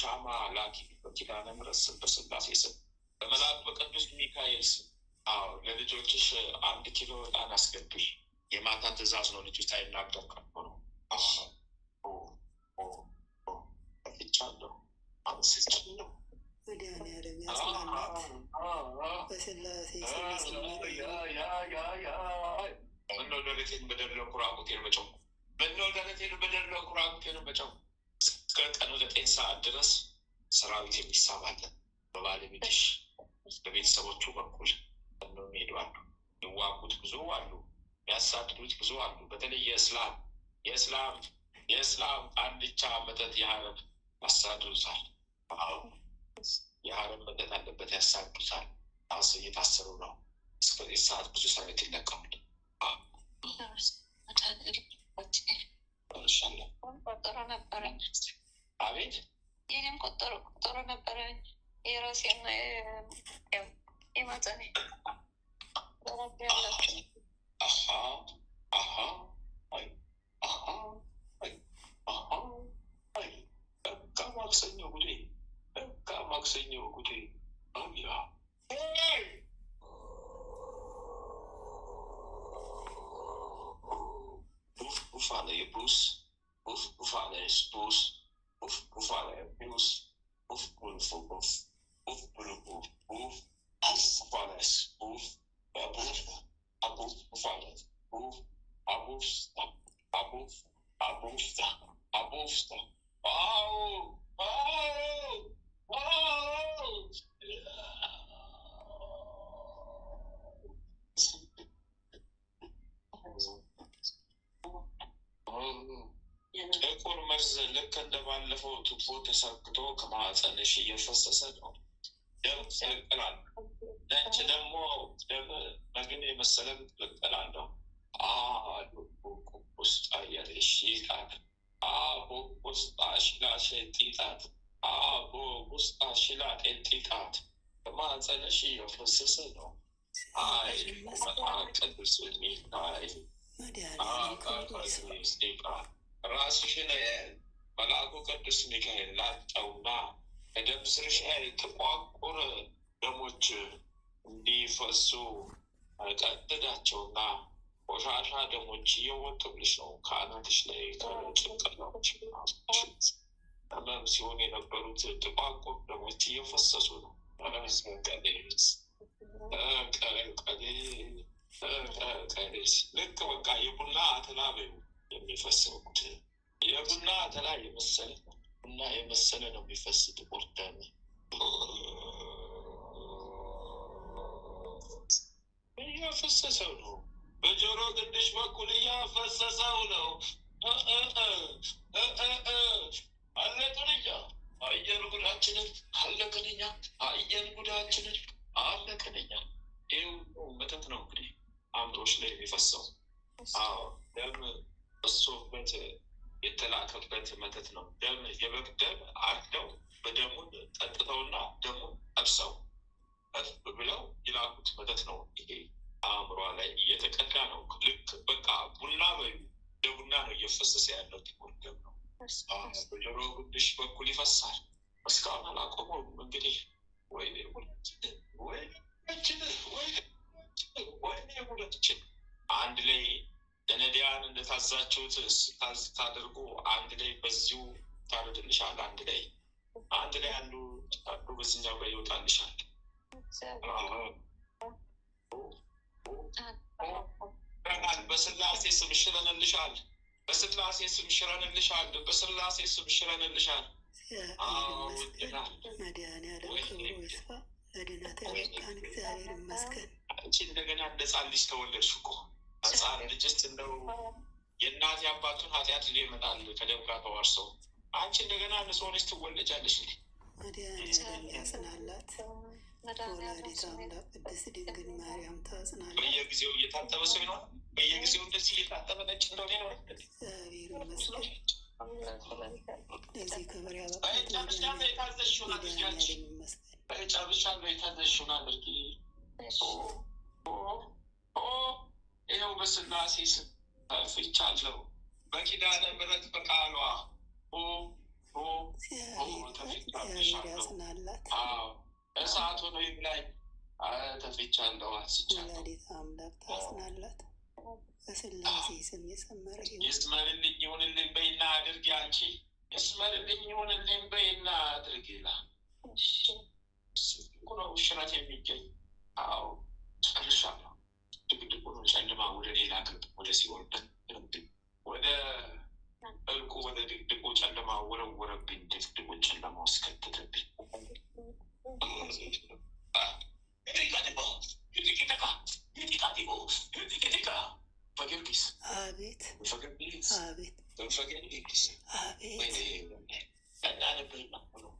ሻማ ላኪ በኪዳነ ምሕረት ስም በስላሴ ስም በመልአኩ በቅዱስ ሚካኤል ስም ለልጆችሽ 1 ኪሎ ዕጣን አስገቢ። የማታ ትእዛዝ ነው። ልጁ ሳይናገር ቀርቶ ነው። ፍቻለሁ፣ አመስግናለሁ። መድኃኒዓለም ያጽናናት በስላሴ ስም። ምነው ደረቴን በደረኩ ራቁቴን በጨው፣ ምነው ደረቴን በደረኩ ራቁቴን በጨው። እስከ ቀኑ 9 ሰዓት ድረስ ሰራዊት የሚሳባለን በባለቤትሽ በቤተሰቦቹ በኩል ነው ሄደዋሉ። የዋጉት ብዙ አሉ፣ ያሳድዱት ብዙ አሉ። በተለይ የእስላም አንድቻ መጠጥ የሀረብ ያሳድዱታል። የሀረብ መጠጥ አለበት ያሳድዱታል። እየታሰሩ ነው። እስከዚህ ሰዓት ብዙ ሰራዊት ይለቀሙል። ቆጠሮ ነበረኝ። አቤት የኔም ቆጠሮ ነበረኝ። የራሴና የማጸኔ ማክሰኞ ጉዴ Ufale bus, ufale bus, ufale bus, ufale bus, ufale bus, ufale bus, ጥቁር መርዝ ልክ እንደባለፈው ቱቦ ተሰክቶ ከማህፀንሽ እየፈሰሰ ነው። ደም ይቀላል። ነጭ ደግሞ ደም መግን የመሰለ ትቀላለሁ። ውስጥ አየርሽ ይጣል። ውስጥ አሽላሽ ጢጣት ውስጥ አሽላ ጤጢጣት ከማህፀንሽ እየፈሰሰ ነው። ቅዱስ ሚካኤል ራስሽን መልአኩ ቅዱስ ሚካኤል ላጠውና ከደም ስርሽ ጥቋቁር ደሞች እንዲፈሱ ቀድዳቸውና ቆሻሻ ደሞች እየወጡልሽ ነው። ከአናትሽ ላይ ከጭንቅላዎች ህመም ሲሆን የነበሩት ጥቋቁር ደሞች እየፈሰሱ ነው። ልክ በቃ የቡና አተላ የሚፈሰውት የቡና አተላ የመሰለ ቡና የመሰለ ነው የሚፈስ ጥቁር ደም እያፈሰሰው ነው። በጆሮ ግንድሽ በኩል እያፈሰሰው ነው። አለቅንኛ አየር ጉዳችንን አለቅንኛ አየር ጉዳችንን አለቅንኛ። ይህ መተት ነው እንግዲህ አእምሮች ላይ የሚፈሰው። ደም ፈሶበት የተላከበት መተት ነው። ደም የበግ ደም አርደው በደሙን ጠጥተውና ደሙን ጠብሰው ብለው ይላኩት መተት ነው። ይሄ አእምሯ ላይ እየተቀዳ ነው። ልክ በቃ ቡና እንደ ቡና ነው እየፈሰሰ ያለው ጥቁር ደም ነው። በጆሮ ግንድሽ በኩል ይፈሳል። እስካሁን አላቆመውም። እንግዲህ ወይኔ ሁለችን አንድ ላይ ለነዳያን እንደታዛችሁት ታደርጉ አንድ ላይ በዚሁ ታረድልሻል። አንድ ላይ አንዱ በዚህኛው ጋር ይወጣልሻል። በስላሴ ስም ሽረንልሻል። በስላሴ ስም ሽረንልሻል። በስላሴ ስም ሽረንልሻል። መድኃኒዓለም ክብሩ ይስፋ። ለድነት ያበቃን እግዚአብሔር ይመስገን። አንቺ እንደገና እንደ ሕፃን ልጅ ተወለድሽ እኮ። ሕፃን ልጅስ እንደው የእናት የአባቱን ኃጢአት ይመጣል ከደም ጋር ተዋርሰው። አንቺ እንደገና ንጹሕ ልጅ ትወለጃለሽ። መድኃኒዓለም ያጽናላት። ወላዲተ አምላክ ቅድስት ድንግል ማርያም ታጽናላት። በየጊዜው እየታጠበ ሰው ይኖራል። በየጊዜው እንደዚህ እየታጠበ ነጭ እንደሆነ ይኖራል። እግዚአብሔር ይመስገን። ለዚህ ክብር ያበቃት መድኃኒዓለም ይመስገን። ጨርሻለሁ። የታዘዝሽውን አድርጊ። ይኸው በስላሴ ስም ተፍቻለሁ። በኪዳነ ምሕረት በቃሏ እግዚአብሔር ያጽናላት። እሳት ሆኖ ይብላኝ። ተፍቻለሁ፣ አንስቻለሁ። ወላዲተ አምላክ ታጽናላት። በስላሴ ስም የሰመረ ይስመርልኝ ይሁንልኝ በይና አድርጊ። አንቺ ይስመርልኝ ይሁንልኝ በይና አድርጊ። ነው ሽረት የሚገኝ። ጨርሻለሁ። ድቅድቁ ጨለማ ወደ ሌላ ግብ ወደ ሲኦል ወደ እልቁ ወደ ድቅድቁ ጨለማ ወረወረብኝ። ድቅድቁ ጨለማ ውስጥ ከተተብኝ። አቤት አቤት ፈገግ ጊዜ አቤት እናንብህና ነው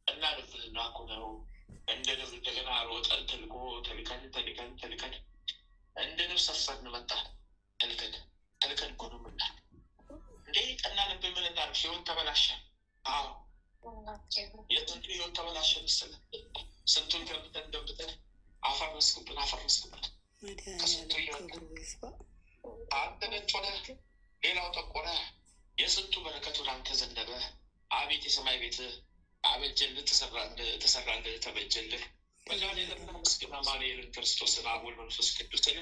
እናንብህና ነው እንደ ንብ እንደገና ሮጠን ተልኮ ተልከን እንደ ንብ ሰፈርን መጣ ተልከን እኮ ነው የምናል እንዴ ቀናንብ ምን እናድርግ? ህይወት ተበላሸ። አዎ የስንቱ ህይወት ተበላሸ መሰለህ። ስንቱን ገንብተን አፈረስኩብን ከስንቱ ህይወት አንተ ነጭ ሆነ ሌላው ጠቆረ። የስንቱ በረከት ወደ አንተ ዘነበ። አቤት የሰማይ ቤት አበጀልህ ተሰራልህ ተበጀልህ። መድኃኒዓለም ምስግና ማርያምን ክርስቶስን አብ ወልድ መንፈስ ቅዱስን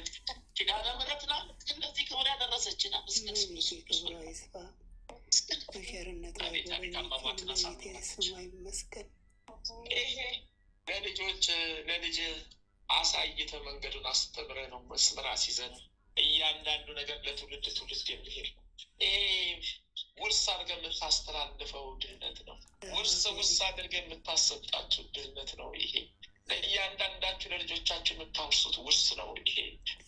ኪዳነ ምሕረት ናት እነዚህ ክብር ያደረሰችን ምስግን ይሄ ለልጅ አሳይተ መንገዱን አስተምረ ነው መስመር አስይዘን እያንዳንዱ ነገር ለትውልድ የሚሄድ ይሄ ውርስ አድርገህ የምታስተላልፈው ድህነት ነው። ውርስ አድርገህ የምታሰጣችሁ ድህነት ነው። ይሄ ለእያንዳንዳችሁ ለልጆቻችሁ የምታወርሱት ውርስ ነው። ይሄ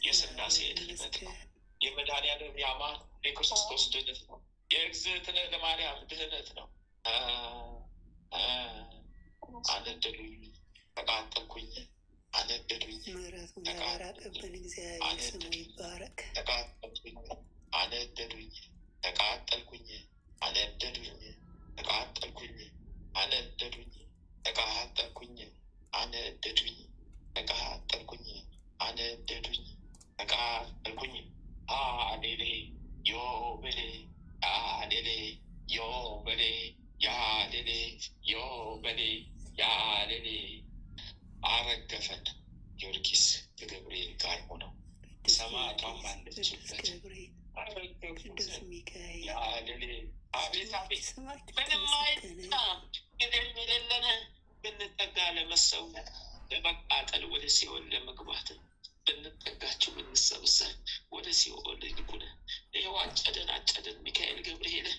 የሥላሴ ድህነት ነው። የመድኃኒዓለም የአማን የክርስቶስ ድህነት ነው። የእግዝእትነ ለማርያም ድህነት ነው። አነደዱኝ፣ ተቃጠልኩኝ፣ አነደዱኝ፣ ተቃጠልኩኝ፣ አነደዱኝ፣ ተቃጠልኩኝ፣ አነደዱኝ፣ ተቃጠልኩኝ፣ አነደዱኝ፣ ተቃጠልኩኝ፣ አነደዱኝ፣ ተቃጠልኩኝ፣ አነደዱኝ፣ ተቃጠልኩኝ። አሌሌ ዮቤሌ አሌሌ ዮቤሌ ያሌሌ ዮቤሌ ያሌሌ። አረገፈን ጊዮርጊስ ከገብርኤል ጋር ሆነው ሰማዕቷም አለችበት። ያሌሌ አቤት አቤት ምንም አይና ግደል የሌለን ብንጠጋ ለመሰውነት ለመቃጠል ወደ ሲኦል ለመግባት ብንጠጋቸው ብንሰብሰብ ወደ ሲኦል ልኩነ ይኸው አጨደን ሚካኤል ገብርኤል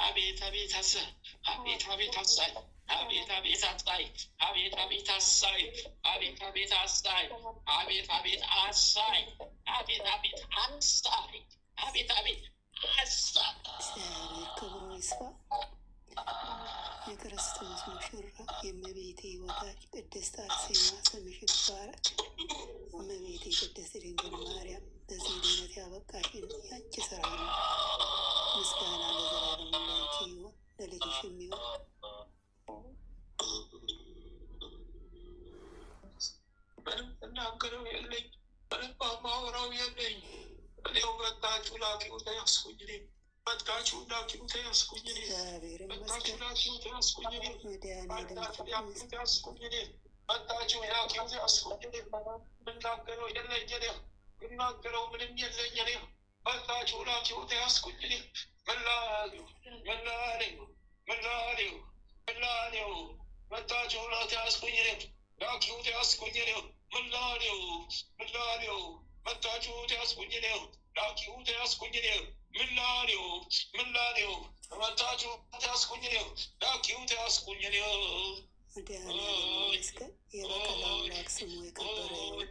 አቤት አቤት አሳይ አቤት አቤት አሳይ አቤት አቤት አሳይ አቤት አቤት አሳይ አቤት አቤት አሳይ አቤት አቤት አሳይ አቤት አቤት አሳይ አቤት አቤት አሳይ። ክብሩ ይስፋ። የክርስቶስ ሙሽራ የእመቤቴ ወዳጅ ቅድስት አርሴማ ስምሽ ይባረክ። እመቤቴ ቅድስት ድንግል ማርያም ለዚህ ድነት ያበቃሽን ያንቺ ስራ ነው። ምስጋና ለዘላለሙ ላንቺ ይሁን፣ ለልጅሽ የሚሆን ምንም እናገረው የለኝ፣ ምንም ማወራው የለኝ። እኔው መጣችሁ ላኪው ተያዝኩኝ፣ መጣችሁ ላኪው ተያዝኩኝ፣ መጣችሁ ላኪው ተያዝኩኝ፣ መጣችሁ ላኪው ተያዝኩኝ። ምናገረው የለኝ፣ ምናገረው ምንም የለኝ። መጣችሁ ላኪው ተያዝኩኝ። መላሌው መጣችሁ ላተያዝኩኝ ላኪው ተያዝኩኝ። መላሌው መጣችሁ ተያዝኩኝ ላኪው ተያዝኩኝ። መላሌው መጣችሁ ተያዝኩኝ ላኪው ተያዝኩኝ። የበቀል አምላክ ስሙ የከበረ ይሁን።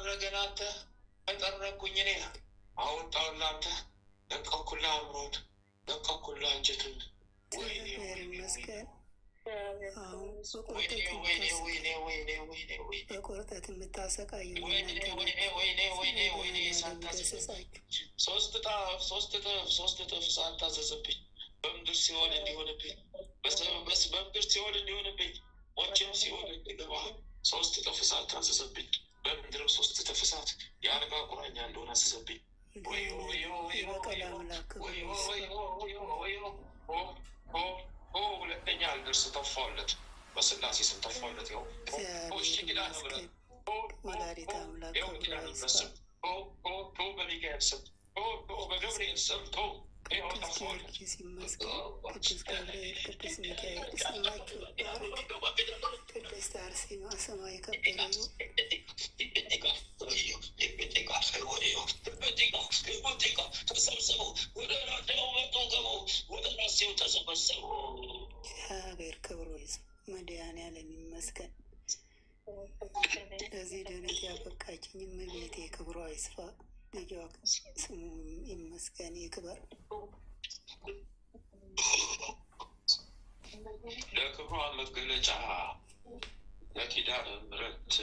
ረገናንተ ተጠረኩኝ እኔ አወጣሁልህ አንተ ለቀኩልህ አእምሮት ለቀኩልህ አንጀትን። በቁርጠት የምታሰቃዩ ሶስት እጥፍ ሳታዘዘብኝ በምድር ሲሆን እንዲሆንብኝ በምድር ሲሆን እንዲሆንብኝ ሞቼም ሲሆን ሶስት እጥፍ እሳት ታዘዘብኝ። በምድርም ሶስት እጥፍ እሳት የአልጋ ቁራኛ እንደሆነ አዘዘብኝ። ሁለተኛ አልደርስ ተፋለት፣ በስላሴ ስም ተፋለት። ያው ወላዲተ አምላክ በሚካኤል ስም በገብርኤል ስም ቅዱስ ጊዮርጊስ ይመስገን፣ ቅዱስ ገብርኤል፣ ቅዱስ ሚካኤል ስማችሁ ይባረክ። ቅድስት አርሴማ ስሟ የከበረ ነው። እግዚአብሔር ክብሩ ይስፋ፣ መድኃኔዓለም ይመስገን። ለዚህ ድነት ያበቃችኝ እመቤቴ ክብሯ ይስፋ፣ ልጇ ስሙ ይመስገን ይክበር። ለክብሯ መገለጫ ለኪዳነ ምሕረት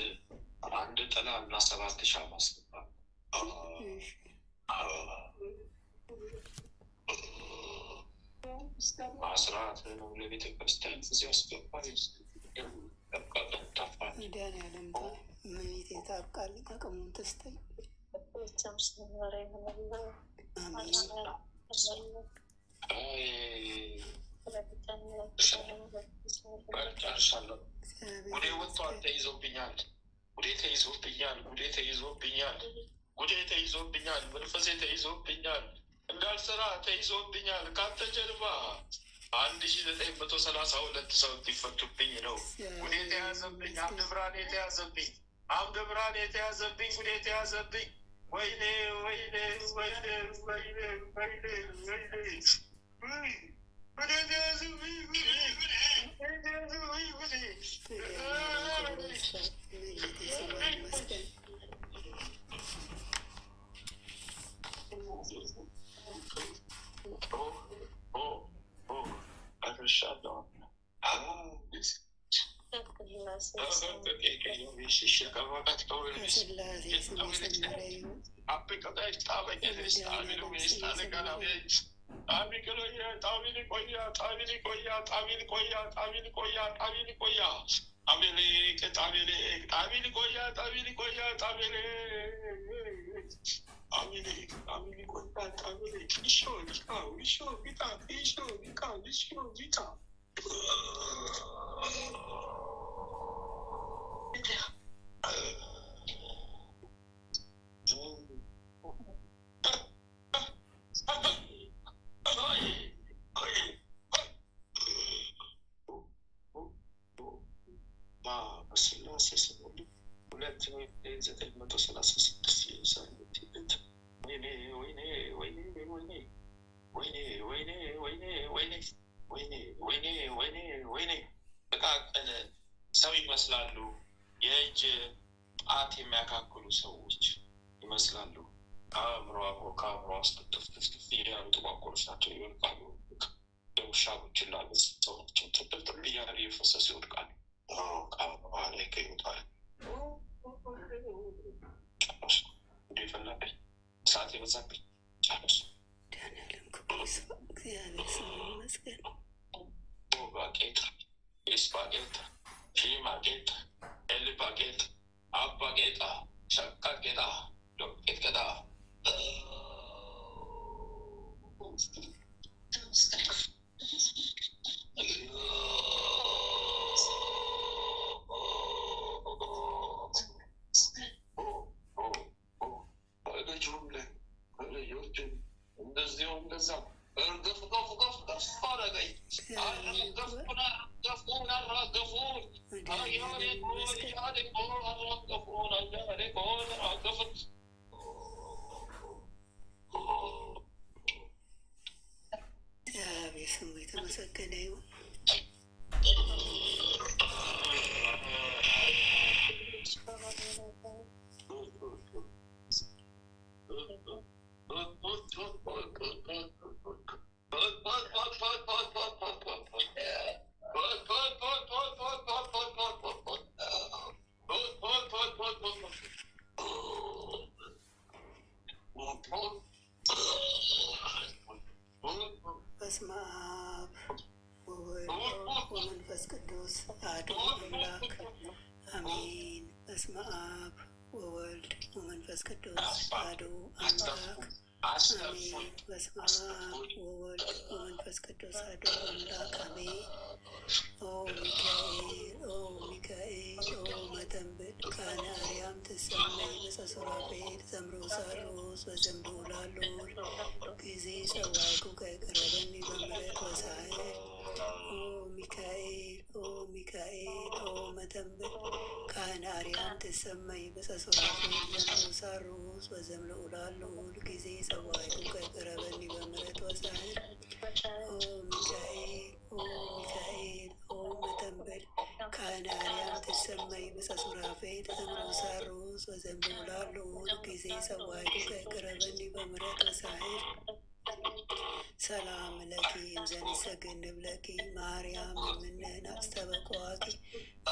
አንድ ጥላ እና 7 ሻማ አስገባል። አስራት ነው ለቤተ ክርስቲያን እዚህ አስገባል። መድኃኔዓለም እመቤቴ ታብቃልኝ፣ አቅሙን ትስጠኝ። ጨርሻለሁ። ጉዴ ወጥቷል። ተይዞብኛል፣ ጉዴ ተይዞብኛል፣ ጉዴ ተይዞብኛል፣ ጉዴ ተይዞብኛል፣ መንፈሴ ተይዞብኛል፣ እንዳልሰራ ተይዞብኛል። ካንተ ጀርባ 1932 ሰው እንዲፈቱብኝ ነው። ጉዴ ተያዘብኝ፣ አምደ ብርሃን የተያዘብኝ፣ አምደ ብርሃን የተያዘብኝ፣ ጉዴ ተያዘብኝ። ወይኔ ወይኔ ወይኔ ወይኔ ወይኔ ወይኔ ሰው ይመስላሉ። የእጅ ጣት የሚያካክሉ ሰዎች ይመስላሉ። ከአእምሮ ውስጥ ትፍትፍ እያሉ ጥቋቁሮች ናቸው፣ ይወድቃሉ። ውሻ ቡችላ ሰዎችን ትብትብ እያሉ እየፈሰሱ ይወድቃሉ። ከአእምሮ ላይ ከይወጣል። ጨርሱ። እንደፈላብኝ እሳት የበዛብኝ ጨርሱ። እግዚአብሔር ስሙ ይመስገን። ባቄት፣ ስፓጌት፣ ሺማጌት፣ ኤልባጌት፣ አባጌጣ፣ ሸቃጌጣ፣ ዶቄትጌጣ እንደዚሁም እንደዛ እግዚአብሔር ስሙ የተመሰገነ ይሁን። በስመ አብ በስመ አብ ወወልድ ወመንፈስ ቅዱስ አሐዱ አምላክ አሜን። በስመ አብ ወወልድ ወመንፈስ ቅዱስ አሐዱ አምላክ አሜን። ኦ ሚካኤል ኦ ሚካኤል ኦ መተንብድ ካነ አርያም ትሰመይ በጸሱራፌል ዘምሮ ሳሮስ በዘምዶ ላሉል ጊዜ ጸዋይኩ ከቀረበኒ በምሕረት ወሳህል ኦ ሚካኤል ኦ ሚካኤል ኦ መተንብድ ካነ አርያም ትሰመይ በጸሱራፌል ዘምሮ ሳሮስ በዘምዶ ላሉል ጊዜ ጸዋይኩ ከቀረበኒ በምሕረት ወሳህል ኦ ሚካኤል ኦ ሚካኤል ኦ መተንበል ካነ አርያም ትሰመይ በጸሱራፌል ዘምሮ ሳሮስ በዘምዶ ላሉል ጊዜ ጸዋይኩ ከቀረበኒ በምሕረት ወሳህል ሰላም ለኪ እንዘንሰግድ ለኪ ማርያም እምነን አስተበቋቂ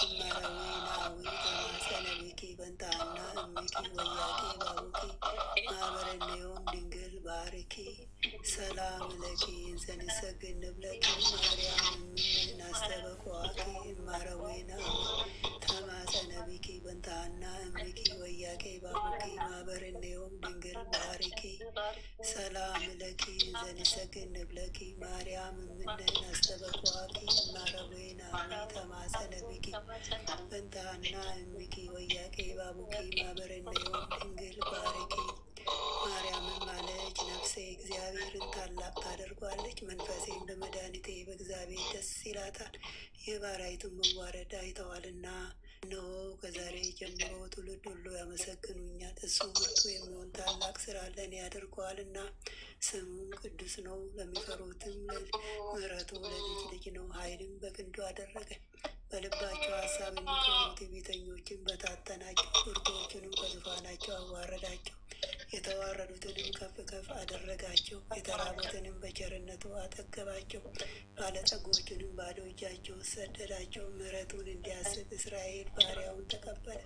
እመረዊናዊ ተማጸነቢኪ በንታና እሚኪ ወያቂ ባቡኪ ማህበረነዮም ድንግል ባርኪ ሰላም ለኪ እንዘንሰግድ ለኪ ማርያም እምነን አስተበቋቂ እመረዊናዊ ተማጸነቢኪ በንታና እሚኪ ወያቂ ባቡኪ ማህበረነዮም ድንግል ባርኪ ሰላም ለኪ እንዘንሰግድ ለኪ ማርያም እምነን አስተበቋቂ እመረዊናዊ ተማጸነቢኪ በንታና እሚኪ ወያቄ ባቡኪ ማህበረነዮም ድንግል ባርኪ ማርያምን ማለች ነፍሴ እግዚአብሔርን ታላቅ ታደርጓለች፣ መንፈሴም በመድኃኒቴ በእግዚአብሔር ደስ ይላታል፣ የባሪያይቱን መዋረድ አይተዋልና። እነሆ ከዛሬ ጀምሮ ትውልድ ሁሉ ያመሰግኑኛል። እሱ ብርቱ የሚሆን ታላቅ ስራ ለእኔ ያደርገዋልና፣ ስሙም ቅዱስ ነው። ለሚፈሩትም ምሕረቱ ለልጅ ልጅ ነው። ኃይልም በክንዱ አደረገ። በልባቸው ሀሳብ የሚቆሙ ትዕቢተኞችን በታተናቸው፣ ብርቱዎቹንም ከዙፋናቸው አዋረዳቸው። የተዋረዱትንም ከፍ ከፍ አደረጋቸው። የተራቡትንም በቸርነቱ አጠገባቸው። ባለጠጎቹንም ባዶ እጃቸው ሰደዳቸው። ምሕረቱን እንዲያስብ እስራኤል ባሪያውን ተቀበለ።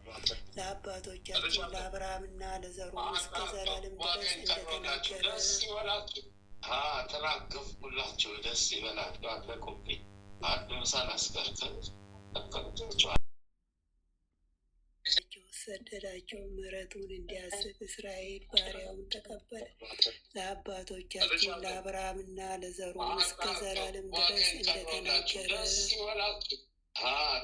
ለአባቶቻችን ለአብርሃምና ለዘሩ እስከ ዘላለም ድረስ እንደተናገረ ተራገፍኩላቸው፣ ደስ ይበላቸው፣ አለቁብኝ፣ አንዱን ሳላስከትል ሰደዳቸው። ምሕረቱን እንዲያስብ እስራኤል ባሪያውን ተቀበለ። ለአባቶቻችን ለአብርሃምና ለዘሩ እስከ ዘላለም ድረስ እንደተናገረ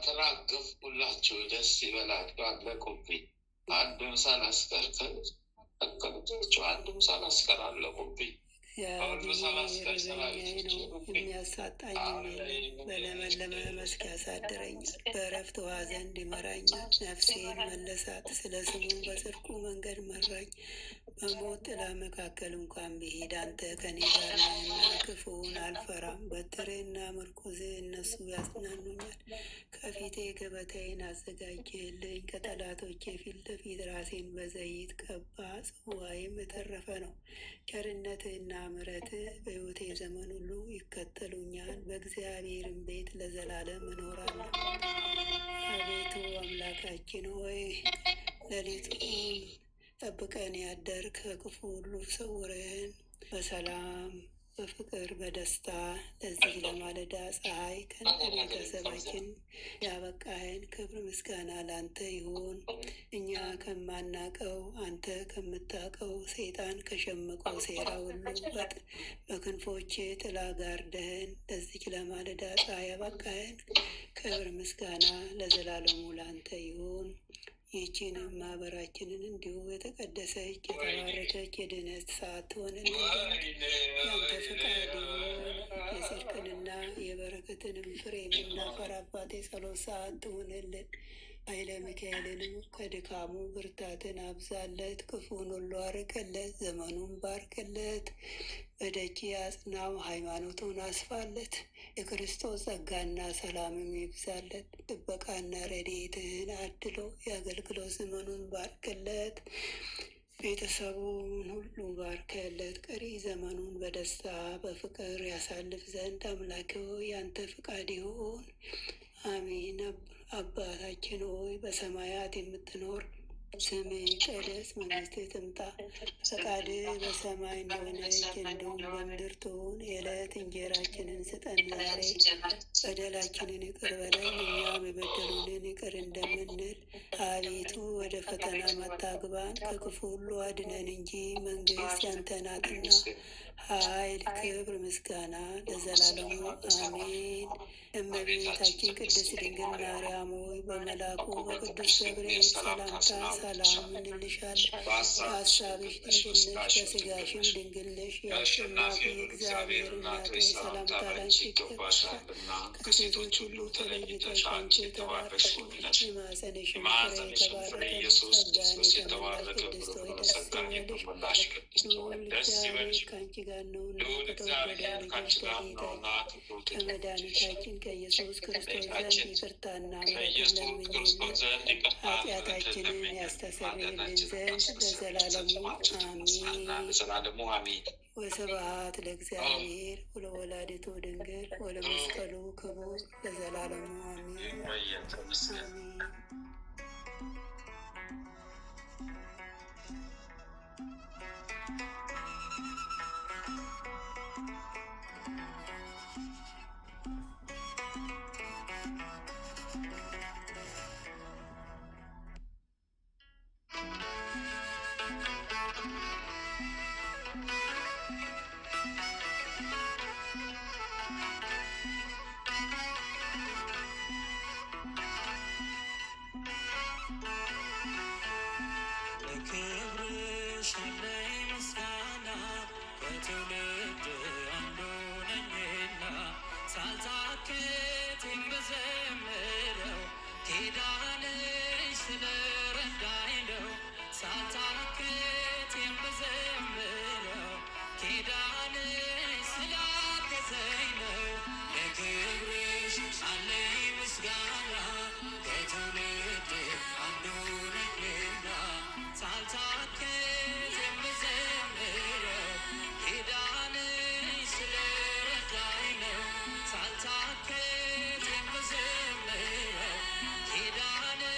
ተራገፍኩላቸው፣ ደስ ይበላቸው፣ አለቁብኝ፣ አንዱን ሳላስከትል አንዱን ሳላስቀር አለቁብኝ። እግዚአብሔር እረኛዬ ነው፣ የሚያሳጣኝም የለም። በለመለመ መስክ ያሳድረኛል፣ በዕረፍት ውኃ ዘንድ ይመራኛል። ነፍሴን መለሳት፣ ስለ ስሙም በጽድቁ መንገድ መራኝ። በሞት ጥላ መካከል እንኳን ብሄድ አንተ ከኔ ጋር ነህና ክፉውን አልፈራም። በትርህና ምርኩዝህ እነሱ ያጽናኑኛል። ከፊቴ ገበታዬን አዘጋጀህልኝ፣ ከጠላቶቼ ፊት ለፊት ራሴን በዘይት ቀባ። ጽዋዬም የተረፈ ነው። ቸርነትህና ምሕረትህ በሕይወቴ ዘመን ሁሉ ይከተሉኛል። በእግዚአብሔርም ቤት ለዘላለም እኖራለሁ። አቤቱ አምላካችን ሆይ ሌሊቱን ጠብቀን ያደርክ ከክፉ ሁሉ ሰውረን በሰላም በፍቅር በደስታ ለዚህ ለማለዳ ፀሐይ ከቤተሰባችን ያበቃህን ክብር ምስጋና ላንተ ይሁን። እኛ ከማናቀው አንተ ከምታቀው ሰይጣን ከሸመቀው ሴራ ሁሉ በክንፎች ጥላ ጋርደህን ለዚህ ለማለዳ ፀሐይ ያበቃህን ክብር ምስጋና ለዘላለሙ ላንተ ይሁን። ይህችንም ማህበራችንን እንዲሁ የተቀደሰች የተባረከች የድነት ሰዓት ትሆንልን ዘንድ ያንተ ፈቃድ ይሁን። የጽድቅንና የበረከትንም ፍሬ የምናፈራባት የጸሎት ሰዓት ትሆንልን። ኃይለ ሚካኤልንም ከድካሙ ብርታትን አብዛለት፣ ክፉን ሁሉ አርቅለት፣ ዘመኑን ባርክለት፣ በደጅ አጽናው፣ ሃይማኖቱን አስፋለት። የክርስቶስ ጸጋና ሰላምም ይብዛለት። ጥበቃና ረድኤትህን አድሎ የአገልግሎት ዘመኑን ባርክለት። ቤተሰቡን ሁሉ ባርከለት። ቀሪ ዘመኑን በደስታ በፍቅር ያሳልፍ ዘንድ አምላኬ ሆይ ያንተ ፍቃድ ይሁን። አሜን። አባታችን ሆይ በሰማያት የምትኖር ስምህ ይቀደስ፣ መንግስትህ ትምጣ፣ ፈቃድህ በሰማይ እንደሆነች እንዲሁም በምድር ትሁን። የዕለት እንጀራችንን ስጠን ዛሬ፣ በደላችንን ይቅር በለን እኛም የበደሉንን ይቅር እንደምንል፣ አቤቱ ወደ ፈተና አታግባን፣ ከክፉ ሁሉ አድነን እንጂ መንግሥት ያንተ ናትና፣ ኃይል፣ ክብር፣ ምስጋና ለዘላለሙ አሜን። እመቤታችን ቅድስት ድንግል ማርያም ሆይ በመልአኩ በቅዱስ ገብርኤል ሰላምታ ሰላም እንልሻለን። በሐሳብሽ ድንግል ነሽ፣ በሥጋሽም ድንግል ነሽ። የአሸናፊ እግዚአብሔር እናት ሆይ ሰላምታ ላንቺ ይገባሻል። ከሴቶች ሁሉ ተለይተሽ አንቺ የተባረክሽ ነሽ፣ የማኅፀንሽ ፍሬ የተባረከ ነው። ጸጋን የተመላሽ ቅድስት ሆይ ደስ ይበልሽ፣ ልዑል እግዚአብሔር ከአንቺ ጋር ነውና ከተወደደው ልጅሽ ከመድኃኒታችን ከኢየሱስ ክርስቶስ ዘንድ ይቅርታና ምሕረት ለምኝልን ኃጢአታችንን ያስተሰርይልን ዘንድ ለዘላለሙ አሜን። ወስብሐት ለእግዚአብሔር ወለወላዲቱ ድንግል ወለመስቀሉ ክቡር ለዘላለሙ አሜን። ክብርሽ ያለኝ ምስጋና ከትውልድ አንዱ ነኝና ሳልታክት የምዘምረው ኪዳንሽ ስለረዳኝ ነው። ሳልታክት የምዘምረው ኪዳንሽ ስላገዘኝ ነው። ለክብርሽ ያለኝ ምስጋና ከትውልድ አንዱ ነኝና ሳልታክት የምዘምረው ኪዳንሽ ስለረዳኝ ነው። ሳልታክት የምዘምረው ኪዳንሽ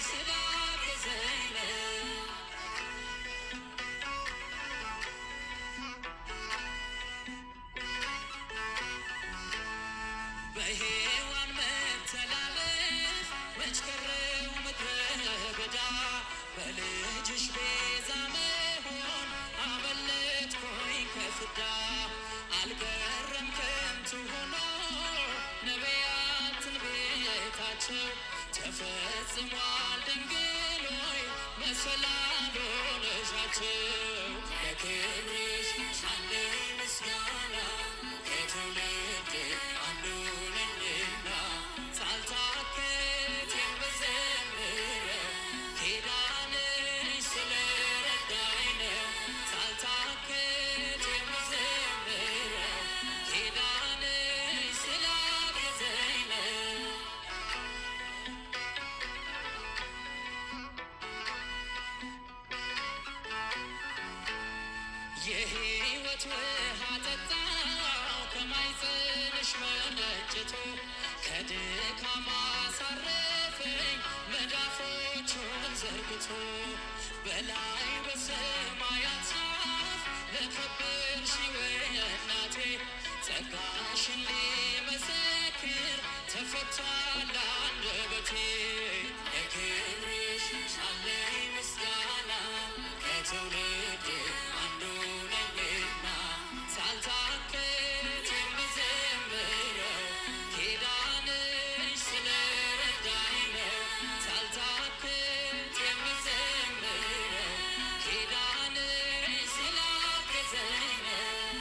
ስላገዘኝ ነው። በሔዋን መተላለፍ መች ቀረው ምድረ በዳ በልጅሽ ቤዛ መሆን አመለጥኩኝ ከፍዳ። አልቀረም ከንቱ ሆኖ ነቢያት ትንቢታቸው ተፈጽሟል። ድንግል ሆይ መሰላል ሆነሻቸው። ለክብርሽ ያለኝ ምስጋና ከትውልድ አንዱ ነኝና ሳልታክት የምዘምረው ኪዳንሽ ስለረዳኝ ነው። ሳልታክት የምዘምረው ኪዳንሽ ስላገዘኝ ነው። የሕይወት ውሃ ጠጣው ከማኅፀንሽ መነጨቶ ከድካም አሳረፈኝ መዳፎቹን ዘርግቶ። በላይ በሰማያት ጫፍ ለከበርሽው እናቴ ጸጋሽን ሊመሰክር ተፈቷል አንደበቴ። ለክብርሽ ያለኝ ምስጋና ከትውልድ አንዱ ነኝና ሳልታክት የምዘምረው ኪዳንሽ ስለረዳኝ ነው። ሳልታክት የምዘምረው ኪዳንሽ ስላገዘኝ ነው።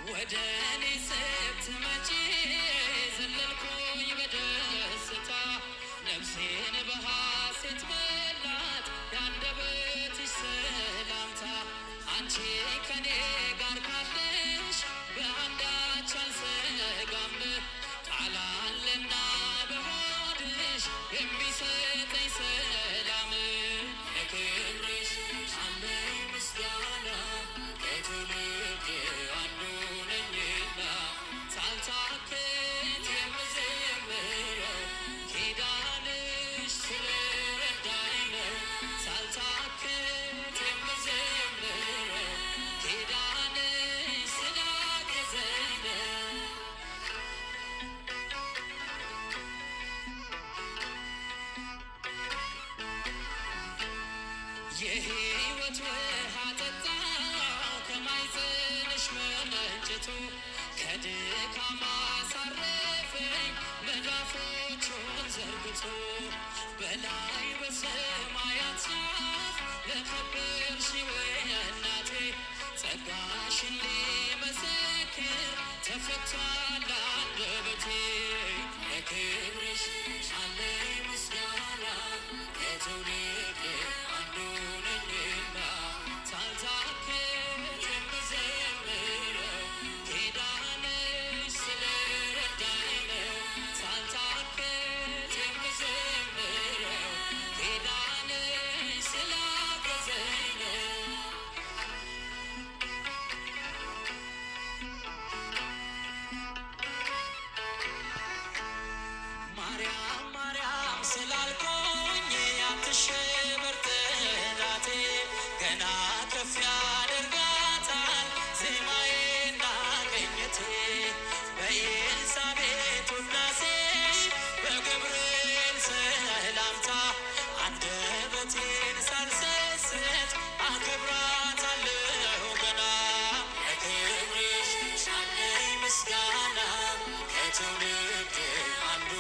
ወደ እኔ ስትመጪ ዘለልኩኝ በደስታ ነፍሴን በሐሴት በላት የአንደበትሽ ሰላምታ። አንቺ ከኔ ጋር ካለሽ በአንዳች አልሰጋም። ቃል አለና በሆድሽ የሚሰጠኝ ሰላም። ለክብርሽ ያለኝ ምስጋና ከትውልድ አንዱ ነኝና ሳልታክት አስፈጭቶ ከድካም አሳረፈኝ መዳፎቹን ዘርግቶ በላይ በሰማያት ጫፍ ለከበርሽው እናቴ ጸጋሽን ሊመሰክር ተፈቷል አንደበቴ ለክብርሽ አለኝ ምስጋና ከትውልድ አንዱ ነኝና ሳልታክት የምዘምረው ኪዳንሽ ስለረዳኝ ነው ሳልታክት የምዘምረው ኪዳንሽ ስላገዘኝ ነው። ማርያም ማርያም ስላልኩኝ አትሸበር ጠላቴ ገና ከፍ ያደርጋታል ዜማዬና ቅኝቴ በኤልሳቤጥ ውዳሴ በገብርኤል ሰላምታ አንደበቴን ሳልሰስት አከብራታለሁ ገና ለክብርሽ አለኝ ምስጋና ከትውልድ አንዱ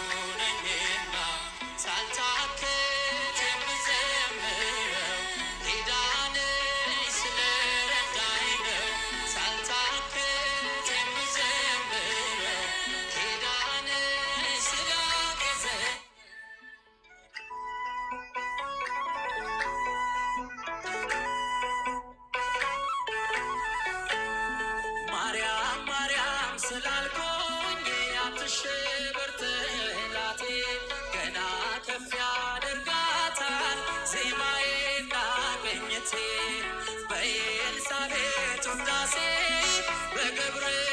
ነኝና ሳልታክት የምዘምረው ኪዳንሽ ስለረዳኝ ነው ሳልታክት የምዘምረው ኪዳንሽ ስላገዘኝ ማርያም ማርያም ስላልኩኝ አትሸበር ጠላቴ ገና ከፍ ያደርጋታል ዜማዬና ቅኝቴ በኤልሳቤጥ ውዳሴ በገብርኤል